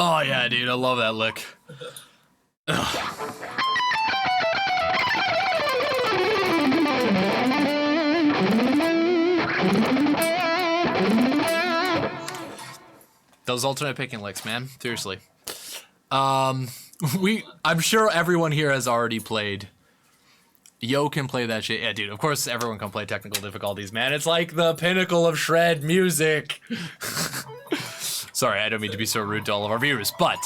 Oh yeah, dude, I love that lick. Ugh. Those alternate picking licks, man. Seriously. I'm sure everyone here has already played. Yo can play that shit. Yeah, dude, of course everyone can play technical difficulties, man. It's like the pinnacle of shred music. Sorry, I don't mean to be so rude to all of our viewers, but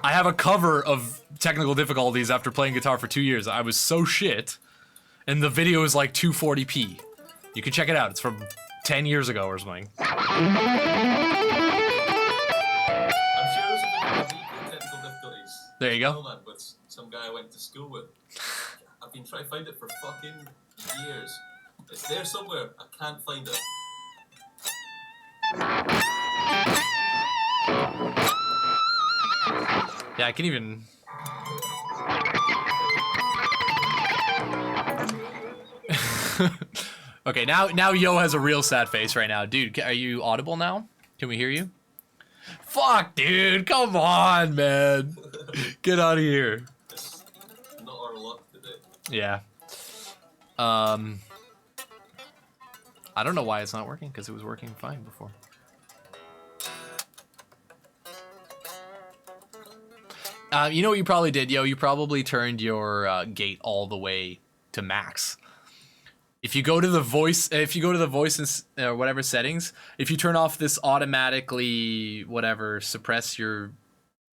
I have a cover of technical difficulties after playing guitar for 2 years. I was so shit, and the video is like 240p. You can check it out. It's from 10 years ago or something. I'm sure there's a bit of technical difficulties. There you go. Man, with some guy I went to school with. I've been trying to find it for fucking years. It's there somewhere. I can't find it. Yeah, I can even... Okay, now Yo has a real sad face right now. Dude, are you audible now? Can we hear you? Fuck, dude, come on, man. Get out of here. It's not our luck today. Yeah. I don't know why it's not working, because it was working fine before. You know what you probably did, Yo? You probably turned your gate all the way to max. If you go to the voice, and whatever settings, if you turn off this automatically whatever suppress your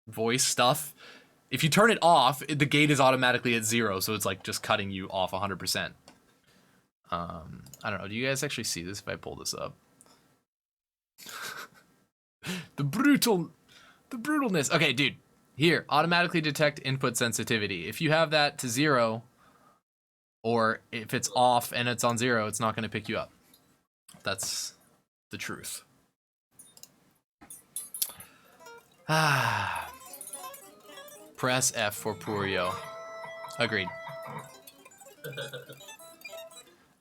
voice stuff, if you turn it off, the gate is automatically at 0, so it's like just cutting you off 100%. I don't know. Do you guys actually see this if I pull this up? The brutalness. Okay, dude. Here, automatically detect input sensitivity. If you have that to 0, or if it's off and it's on 0, it's not going to pick you up. That's the truth. Press F for poor Yo. Agreed.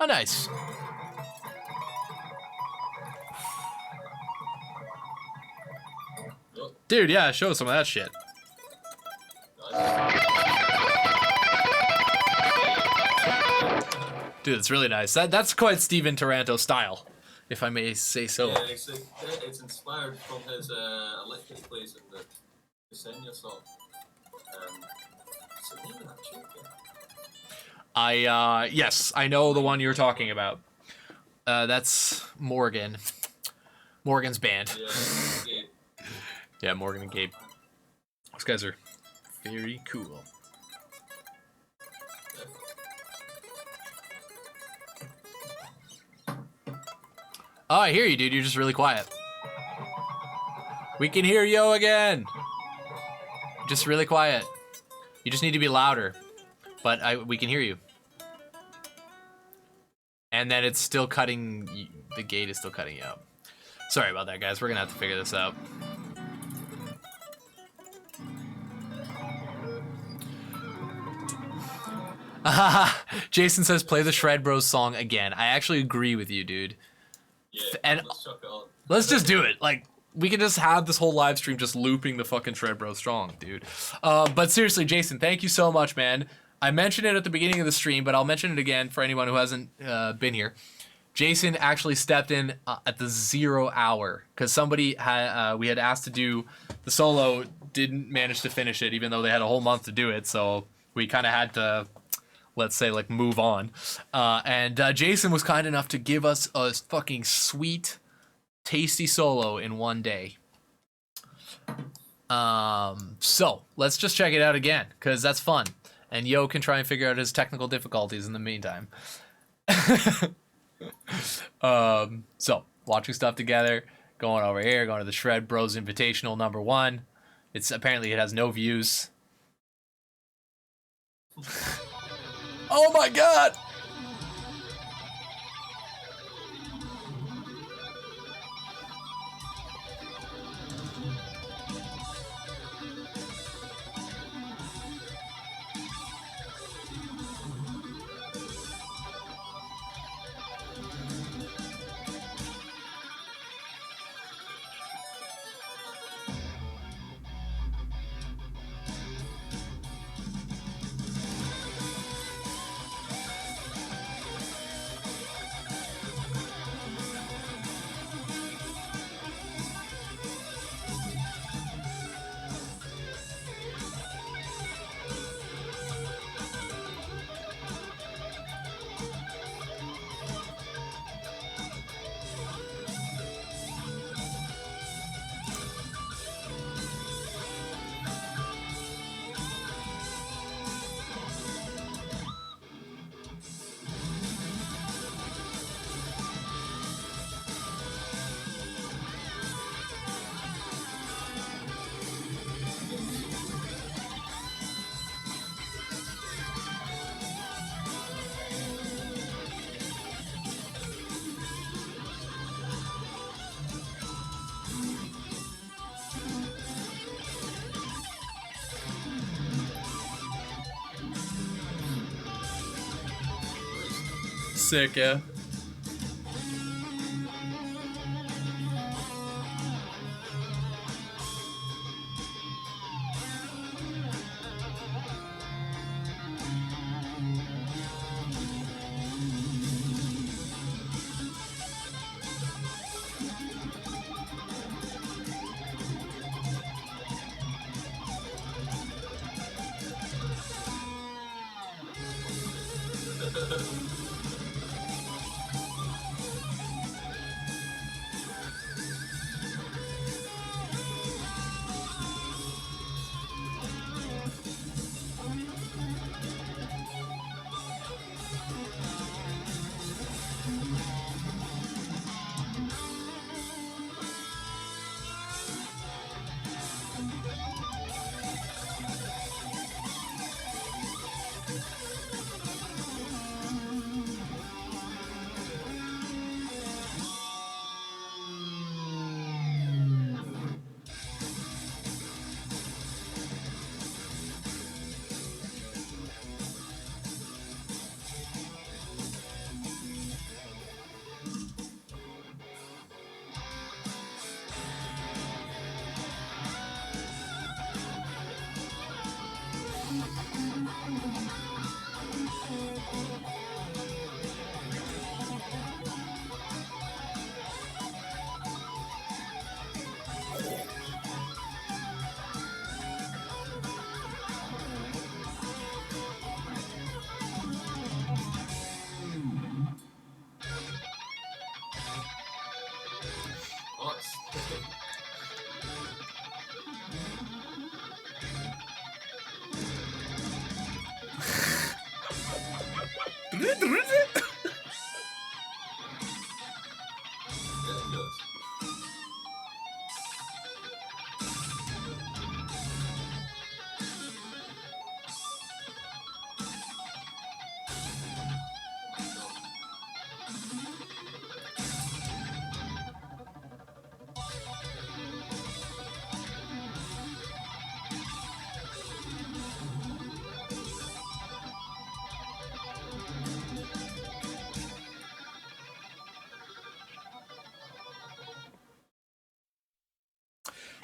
Oh, nice. Dude, yeah, show some of that shit. Dude, it's really nice. That's quite Steven Taranto style, if I may say so. Yeah, it's inspired from his electric plays in the Ksenia song. What's the name of that tune again? Yes, I know the one you're talking about. That's Morgan. Morgan's band. Yeah, Gabe. Yeah, Morgan and Gabe. Those guys are very cool. Oh, I hear you, dude. You're just really quiet. We can hear Yo again. Just really quiet. You just need to be louder. But we can hear you. And then it's still cutting... The gate is still cutting you out. Sorry about that, guys. We're gonna have to figure this out. Jason says, play the SHRED Bros song again. I actually agree with you, dude. Yeah, And let's chuck it on. let's just do it. Like, we can just have this whole live stream just looping the fucking SHRED Bros song, dude. But seriously, Jason, thank you so much, man. I mentioned it at the beginning of the stream, but I'll mention it again for anyone who hasn't been here. Jason actually stepped in at the 0 hour because somebody had we had asked to do the solo, didn't manage to finish it, even though they had a whole month to do it. So we kind of had to, let's say, like, move on. And Jason was kind enough to give us a fucking sweet, tasty solo in one day. So let's just check it out again because that's fun. And Yo can try and figure out his technical difficulties in the meantime. So watching stuff together, going over here, going to the SHRED Bros Invitational #1. It's apparently it has no views. Oh my god! Sick, yeah.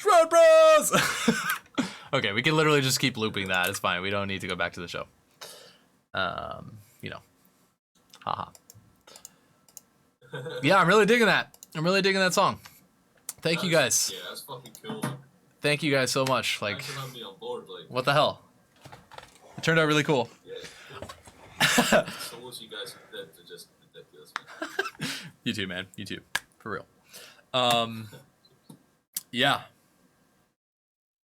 SHRED BROS! Okay, we can literally just keep looping that. It's fine. We don't need to go back to the show. You know. Haha. Yeah, I'm really digging that. I'm really digging that song. Thank you guys. Yeah, that's fucking cool. Man. Thank you guys so much. Like, Thanks for having me on board, like. what the hell? It turned out really cool. Yeah, cool. Solos you guys did are just ridiculous, man. You too, man. You too. For real. Yeah.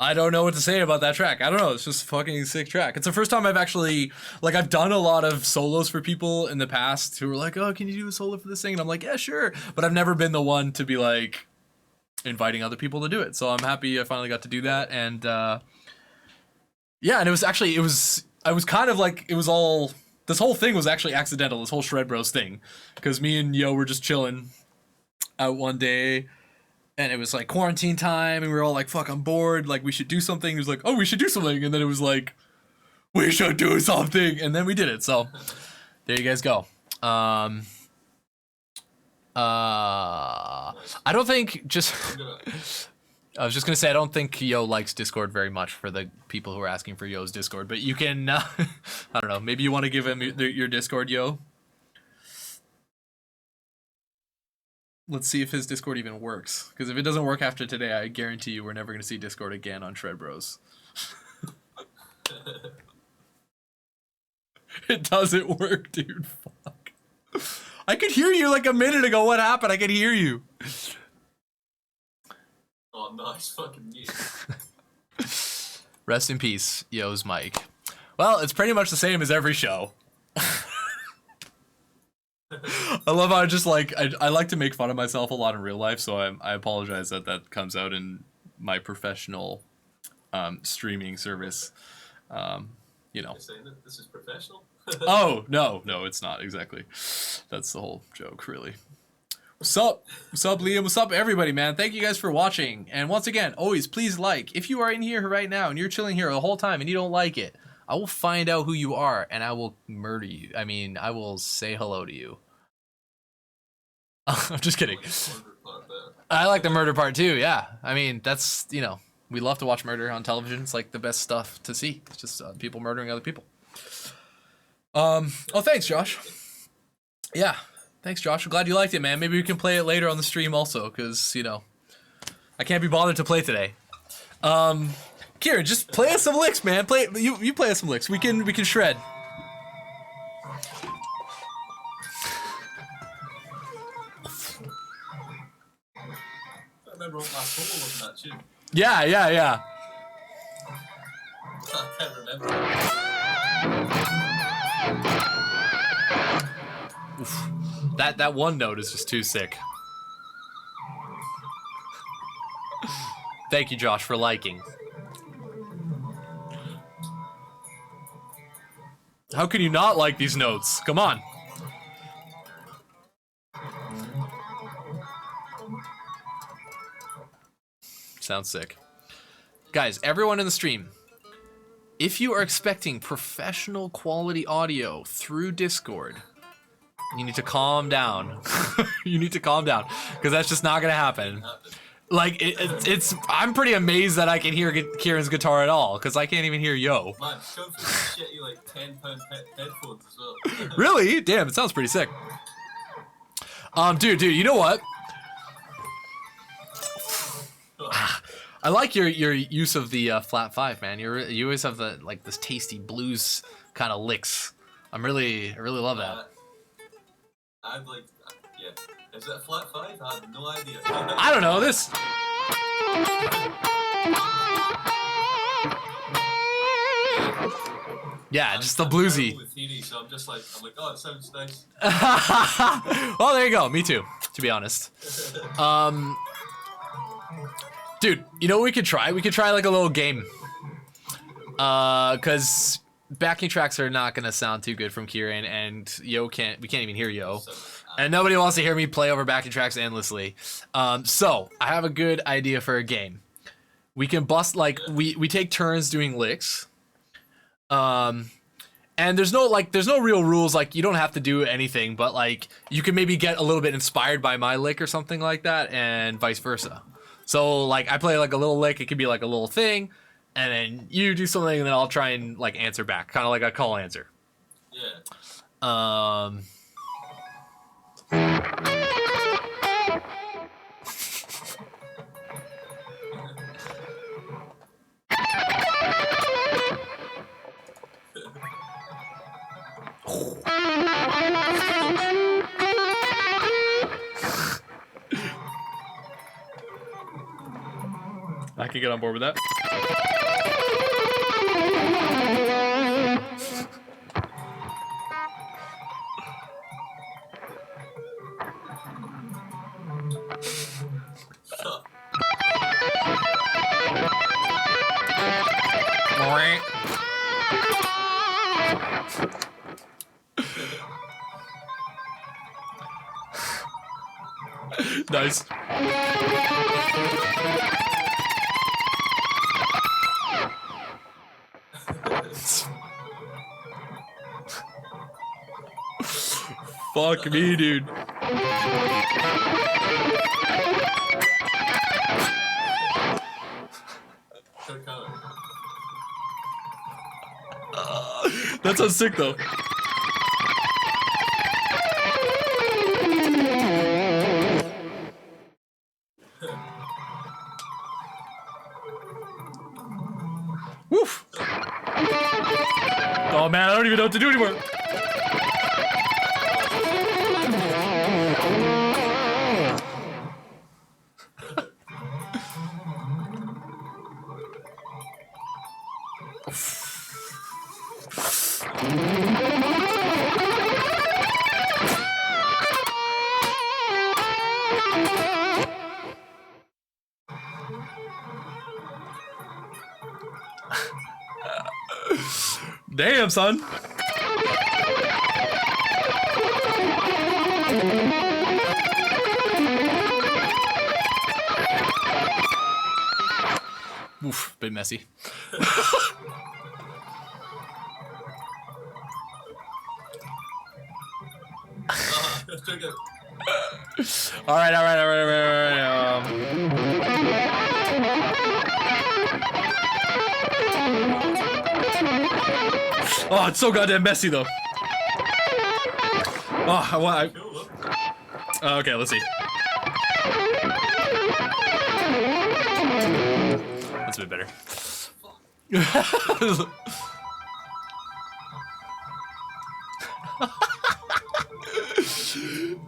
I don't know what to say about that track. I don't know. It's just a fucking sick track. It's the first time I've actually, like, I've done a lot of solos for people in the past who were like, oh, can you do a solo for this thing? And I'm like, yeah, sure. But I've never been the one to be like inviting other people to do it. So I'm happy I finally got to do that. And yeah, and it was actually, I was kind of like, it was all, this whole thing was actually accidental, this whole SHRED Bros thing. Because me and Yo were just chilling out one day. And it was like quarantine time, and we were all like, fuck, I'm bored, like, we should do something. He was like, oh, we should do something. And then it was like, we should do something. And then we did it. So there you guys go. I don't think I was just going to say, I don't think Yo likes Discord very much for the people who are asking for Yo's Discord. But you can, I don't know, maybe you want to give him your Discord, Yo? Let's see if his Discord even works. Because if it doesn't work after today, I guarantee you we're never going to see Discord again on SHRED Bros. It doesn't work, dude. Fuck. I could hear you like a minute ago. What happened? I could hear you. Oh, nice fucking mute. Rest in peace, Yo's mic. Well, it's pretty much the same as every show. I love how I just like I like to make fun of myself a lot in real life, so I apologize that that comes out in my professional streaming service. You know. You're saying that this is professional? Oh no, it's not exactly. That's the whole joke, really. What's up, Liam? What's up, everybody, man? Thank you guys for watching. And once again, always please like. If you are in here right now and you're chilling here the whole time and you don't like it, I will find out who you are and I will murder you. I mean, I will say hello to you. I'm just kidding. Murder part better. I like the murder part too. Yeah, I mean that's we love to watch murder on television. It's like the best stuff to see. It's just people murdering other people. Oh, thanks, Josh. Yeah, thanks, Josh. I'm glad you liked it, man. Maybe we can play it later on the stream also, because I can't be bothered to play today. Kieran, just play us some licks, man. You play us some licks. We can shred. I remember what my solo was in that tune. Yeah. I can't remember. Oof. That one note is just too sick. Thank you, Josh, for liking. How can you not like these notes? Come on. Sounds sick. Guys, everyone in the stream, if you are expecting professional quality audio through Discord, you need to calm down. You need to calm down, because that's just not gonna happen. Like it's I'm pretty amazed that I can hear Kieran's guitar at all, because I can't even hear Yo. Man, come for these shitty like £10 headphones as well. Really? Damn, it sounds pretty sick. Dude, you know what? I like your use of the flat five, man. You always have this tasty blues kind of licks. I really love that. I'd like, yeah. Is it a flat five? I have no idea. I don't know this. Yeah, just the bluesy. With theory, so I'm like, oh, it sounds nice. Well, there you go. Me too, to be honest. Dude, you know what we could try? We could try like a little game. Cause backing tracks are not gonna sound too good from Kieran, and we can't even hear Yo. And nobody wants to hear me play over backing tracks endlessly. So I have a good idea for a game. We can bust we take turns doing licks. And there's no real rules, like you don't have to do anything, but like you can maybe get a little bit inspired by my lick or something like that, and vice versa. So like I play like a little lick, it could be like a little thing, and then you do something, and then I'll try and like answer back, kind of like a call answer. Yeah. I can get on board with that. Nice. Fuck me, dude. That sounds sick though. Woof. Oh man, I don't even know what to do anymore. Damn, son. Oof, bit messy. All right. Oh, it's so goddamn messy though. Oh, okay, let's see. That's a bit better.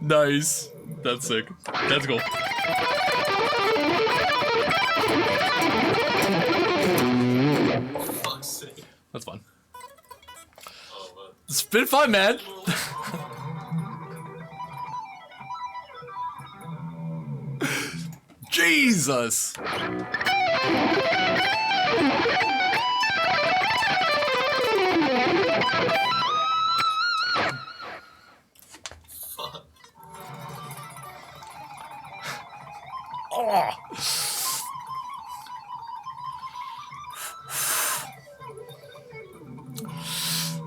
Nice. That's sick. That's cool. Fuck's sake. That's fun. Oh, man. It's been fun, man. Jesus. Fuck. Oh.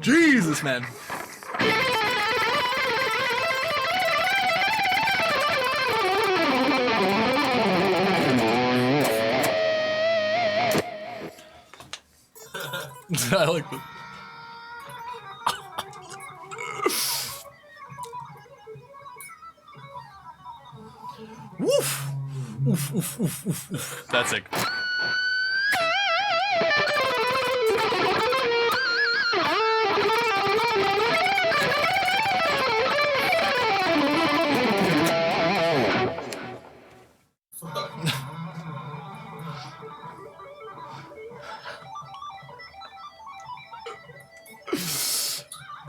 Jesus, man. I like that. Woof. Oof, oof, oof, oof, oof. That's sick.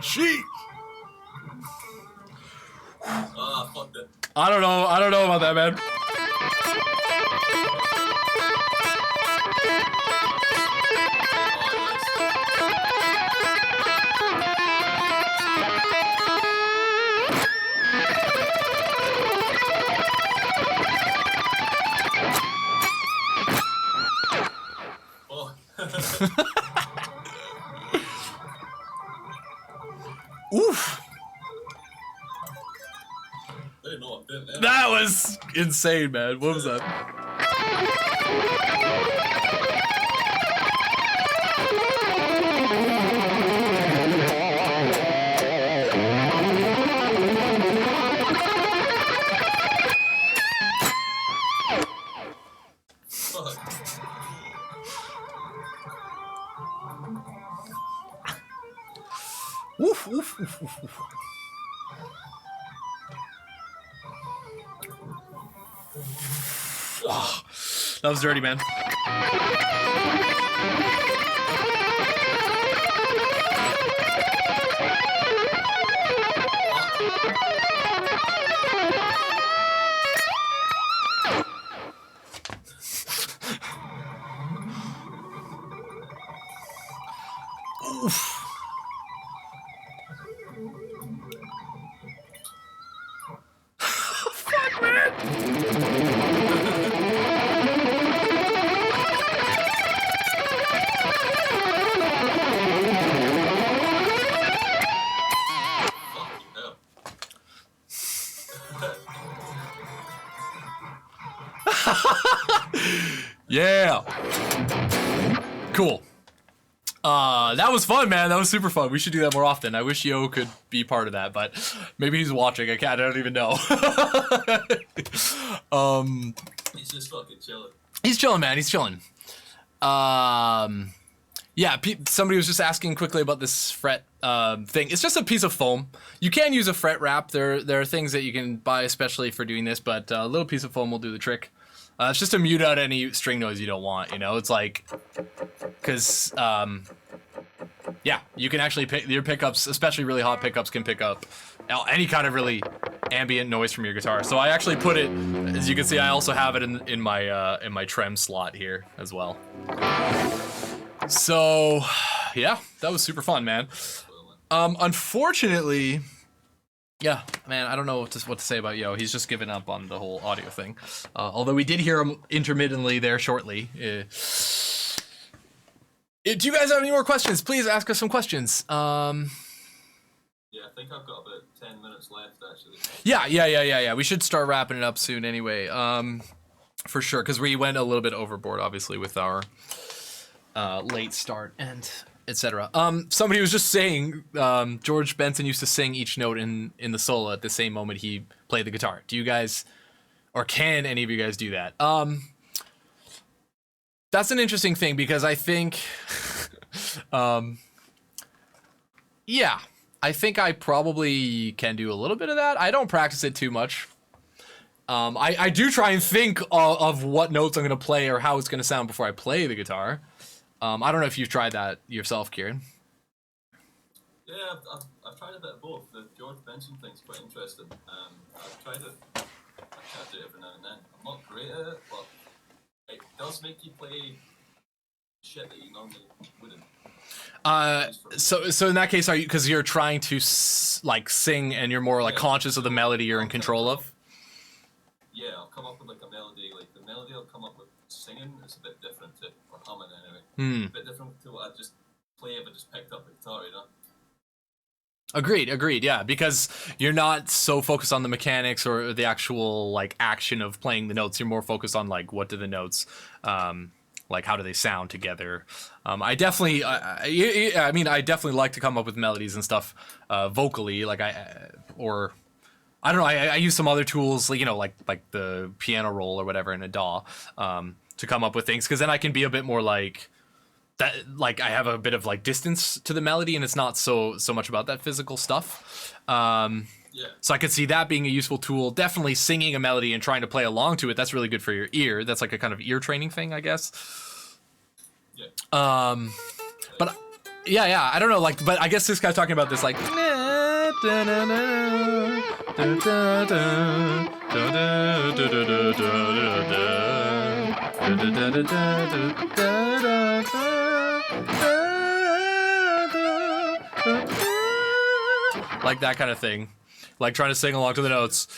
Sheet. Ah, fuck that. I don't know about that, man. Oh, Oof. I didn't know what I did there. That was insane, man. What was that? Fuck. Woof, woof, woof, woof, woof. Oh, that was dirty, man. Oof. Fuck, man. Fucking hell. Yeah. Cool. That was fun, man. That was super fun. We should do that more often. I wish Yo could be part of that, but maybe he's watching. I don't even know. He's just fucking chilling. He's chilling, man. He's chilling. Yeah, somebody was just asking quickly about this fret thing. It's just a piece of foam. You can use a fret wrap. There are things that you can buy especially for doing this, but a little piece of foam will do the trick. It's just to mute out any string noise you don't want, you know? It's like, because, yeah, you can actually pick, your pickups, especially really hot pickups, can pick up any kind of really ambient noise from your guitar. So I actually put it, as you can see, I also have it in my trem slot here as well. So, yeah, that was super fun, man. Unfortunately, yeah, man, I don't know what to say about Yo. He's just given up on the whole audio thing. Although we did hear him intermittently there shortly. Do you guys have any more questions? Please ask us some questions. Yeah, Yeah, I think I've got about 10 minutes left, actually. Yeah. We should start wrapping it up soon anyway. For sure, because we went a little bit overboard, obviously, with our late start and etc. Somebody was just saying George Benson used to sing each note in the solo at the same moment he played the guitar. Do you guys, or can any of you guys do that? That's an interesting thing because I think, yeah, I think I probably can do a little bit of that. I don't practice it too much. I do try and think of what notes I'm going to play or how it's going to sound before I play the guitar. I don't know if you've tried that yourself, Kieran. Yeah, I've tried a bit of both. The George Benson thing's quite interesting. I've tried it. I try to do it every now and then. I'm not great at it, but it does make you play shit that you normally wouldn't. So in that case, are you, because you're trying to like sing and you're more like conscious of the melody you're in control of? Yeah, I'll come up with like a melody. Like the melody I'll come up with singing is a bit different to, or humming anyway. A bit different to what I just play if I just picked up the guitar, you know? Agreed, yeah, because you're not so focused on the mechanics or the actual like action of playing the notes. You're more focused on like what do the notes, like how do they sound together. I definitely, I mean, I definitely like to come up with melodies and stuff vocally, like I don't know, I use some other tools, like, you know, like the piano roll or whatever in a DAW, to come up with things, because then I can be a bit more like that, like I have a bit of like distance to the melody, and it's not so much about that physical stuff. So I could see that being a useful tool. Definitely singing a melody and trying to play along to it, that's really good for your ear. That's like a kind of ear training thing, I guess. But yeah, I don't know, like, but I guess this guy's talking about this like like that kind of thing, like trying to sing along to the notes.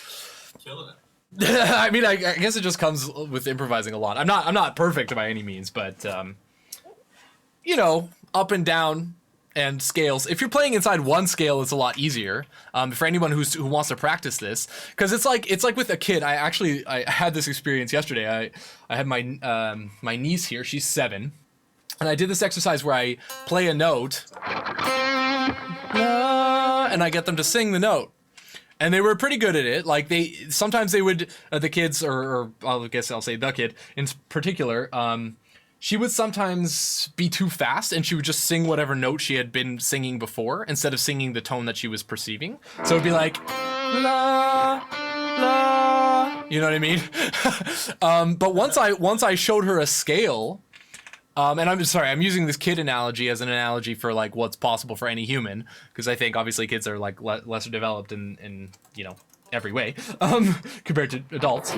Killing it. I mean, I guess it just comes with improvising a lot. I'm not perfect by any means, but you know, up and down and scales. If you're playing inside one scale, it's a lot easier. For anyone who wants to practice this, because it's like with a kid. I had this experience yesterday. I had my niece here. She's 7, and I did this exercise where I play a note, and I get them to sing the note. And they were pretty good at it. Like sometimes they would, the kids, or I guess I'll say the kid in particular, she would sometimes be too fast and she would just sing whatever note she had been singing before instead of singing the tone that she was perceiving. So it'd be like, la, la, you know what I mean? But once I showed her a scale, and I'm sorry, I'm using this kid analogy as an analogy for like what's possible for any human, because I think obviously kids are like lesser developed in you know, every way compared to adults.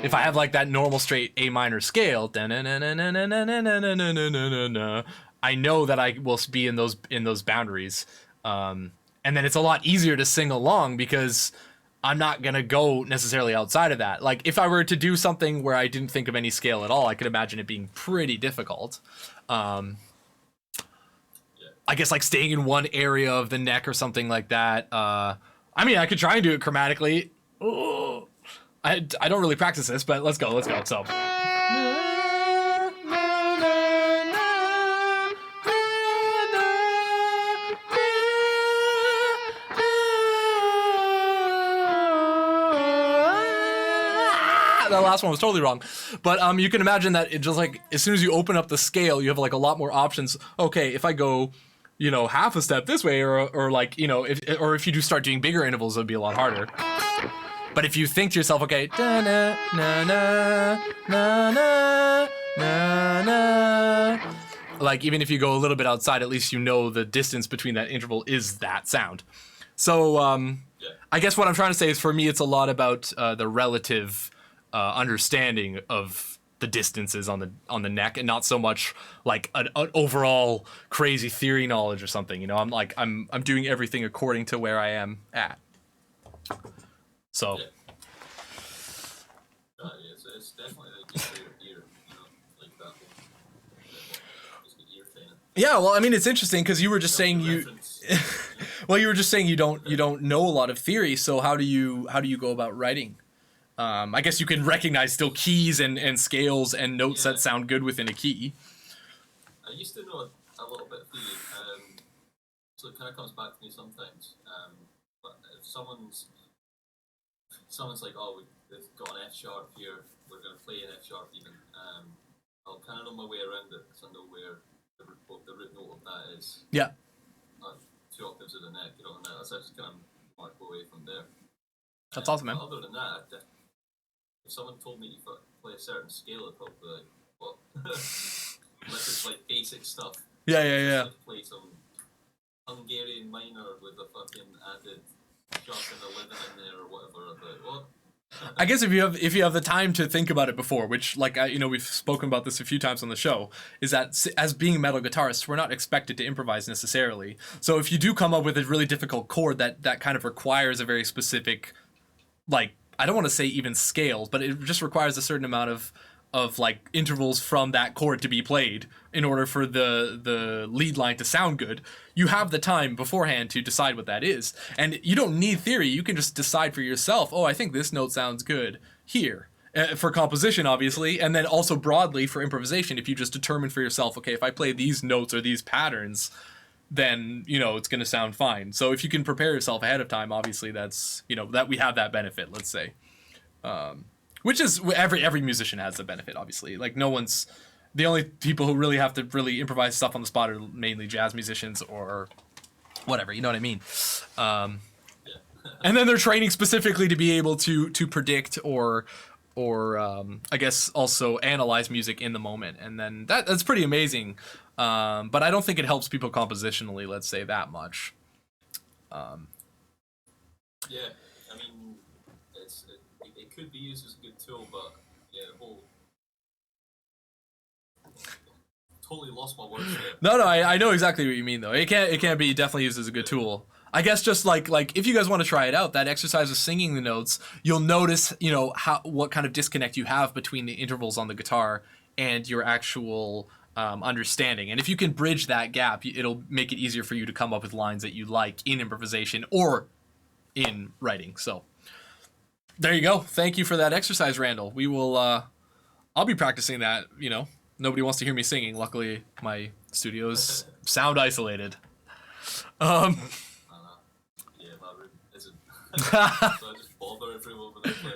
If I have like that normal straight A minor scale, I know that I will be in those boundaries, and then it's a lot easier to sing along because I'm not gonna go necessarily outside of that. Like if I were to do something where I didn't think of any scale at all, I could imagine it being pretty difficult. I guess like staying in one area of the neck or something like that. I mean, I could try and do it chromatically. Ooh. I don't really practice this, but let's go. So. That last one was totally wrong, but you can imagine that it just like as soon as you open up the scale, you have like a lot more options. Okay, if I go, you know, half a step this way, or like, you know, if you do start doing bigger intervals, it'll be a lot harder. But if you think to yourself, okay, da na na na na na na, like even if you go a little bit outside, at least you know the distance between that interval is that sound. So I guess what I'm trying to say is, for me, it's a lot about the relative understanding of the distances on the neck, and not so much like an overall crazy theory knowledge or something. You know, I'm doing everything according to where I am at. So. It's definitely like good for your ear, you know, like that. Just the ear training. Yeah, well, I mean, it's interesting because you were just saying you. Well, you were just saying you don't know a lot of theory, so how do you go about writing? I guess you can recognize still keys and scales and notes that sound good within a key. I used to know a little bit of theory, so it kind of comes back to me sometimes. But if someone's like, oh, they've got an F sharp here, we're going to play an F sharp even, I'll kind of know my way around it because I know where the root note of that is. Yeah. 2 octaves of the neck, you know, and that's actually kind of mark away from there. That's awesome, man. Other than that, if someone told me to play a certain scale, I'd probably be like, what? Unless it's like basic stuff. Yeah. Like play some Hungarian minor with a fucking added sharp and 11 in there or whatever. I'd be like, what? I guess if you have the time to think about it before, which we've spoken about this a few times on the show, is that as being metal guitarists, we're not expected to improvise necessarily. So if you do come up with a really difficult chord that kind of requires a very specific, like, I don't want to say even scales, but it just requires a certain amount of like intervals from that chord to be played in order for the lead line to sound good. You have the time beforehand to decide what that is, and you don't need theory. You can just decide for yourself, oh, I think this note sounds good here, for composition obviously, and then also broadly for improvisation. If you just determine for yourself, okay, if I play these notes or these patterns, then it's going to sound fine. So if you can prepare yourself ahead of time, obviously that's that we have that benefit, let's say. Which is every musician has the benefit, obviously. Like the only people who really have to really improvise stuff on the spot are mainly jazz musicians or whatever, you know what I mean? And then they're training specifically to be able to predict or I guess also analyze music in the moment, and then that's pretty amazing. But I don't think it helps people compositionally, let's say, that much. Yeah, I mean, it could be used as a good tool, but yeah, totally lost my words there. No, I know exactly what you mean though. It can't be definitely used as a good tool. I guess just like if you guys want to try it out, that exercise of singing the notes, you'll notice what kind of disconnect you have between the intervals on the guitar and your actual understanding. And if you can bridge that gap, it'll make it easier for you to come up with lines that you like in improvisation or in writing. So there you go. Thank you for that exercise, Randall. We will I'll be practicing that. Nobody wants to hear me singing. Luckily my studio's sound isolated. Yeah, my room isn't. So I just bother everyone when I play.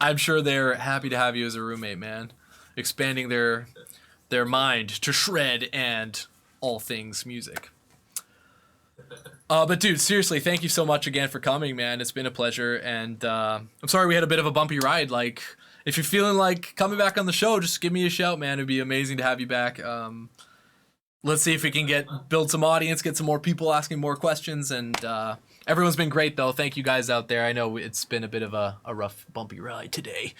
I'm sure they're happy to have you as a roommate, man. Expanding their mind to shred and all things music. But dude, seriously, thank you so much again for coming, man. It's been a pleasure, and I'm sorry we had a bit of a bumpy ride. Like, if you're feeling like coming back on the show, just give me a shout, man. It'd be amazing to have you back. Let's see if we can build some audience, get some more people asking more questions, and everyone's been great, though. Thank you guys out there. I know it's been a bit of a rough, bumpy ride today.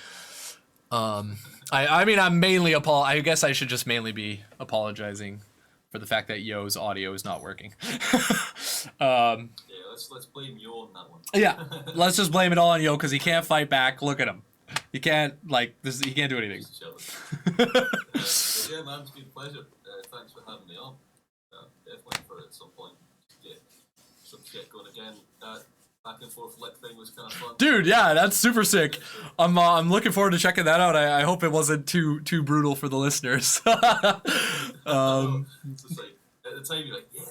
I mean, I guess I should just mainly be apologizing for the fact that Yo's audio is not working. Yeah, let's blame Yo on that one. Yeah, let's just blame it all on Yo because he can't fight back. Look at him. He can't he can't do anything. Yeah, man, it's been a pleasure. Thanks for having me on. Definitely for at some point to get some shit going again. That back and forth lick thing was kind of fun. Dude, yeah, that's super sick. I'm looking forward to checking that out. I hope it wasn't too brutal for the listeners. It's just like, at the time you're like, yeah,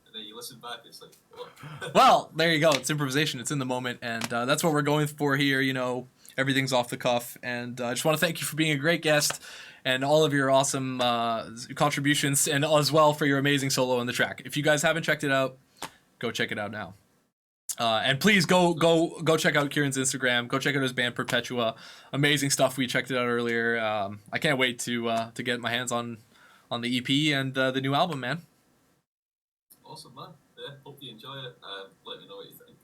and then you listen back, it's like, what? Well, there you go. It's improvisation. It's in the moment, and that's what we're going for here. Everything's off the cuff, and I just want to thank you for being a great guest and all of your awesome contributions, and as well for your amazing solo on the track. If you guys haven't checked it out, go check it out now. And please go check out Kieran's Instagram. Go check out his band Perpetua. Amazing stuff. We checked it out earlier. I can't wait to get my hands on the EP and the new album, man. Awesome, man. Yeah, hope you enjoy it. Let me know what you think.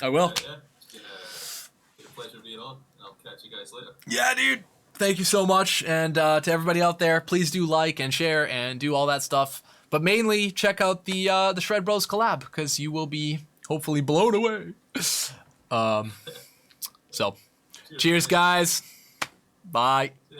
I will. Yeah, it's been a pleasure being on, and I'll catch you guys later. Yeah, dude. Thank you so much. And to everybody out there, please do like and share and do all that stuff. But mainly check out the SHRED Bros collab, because you will be hopefully blown away. So, cheers guys. Bye. Yeah.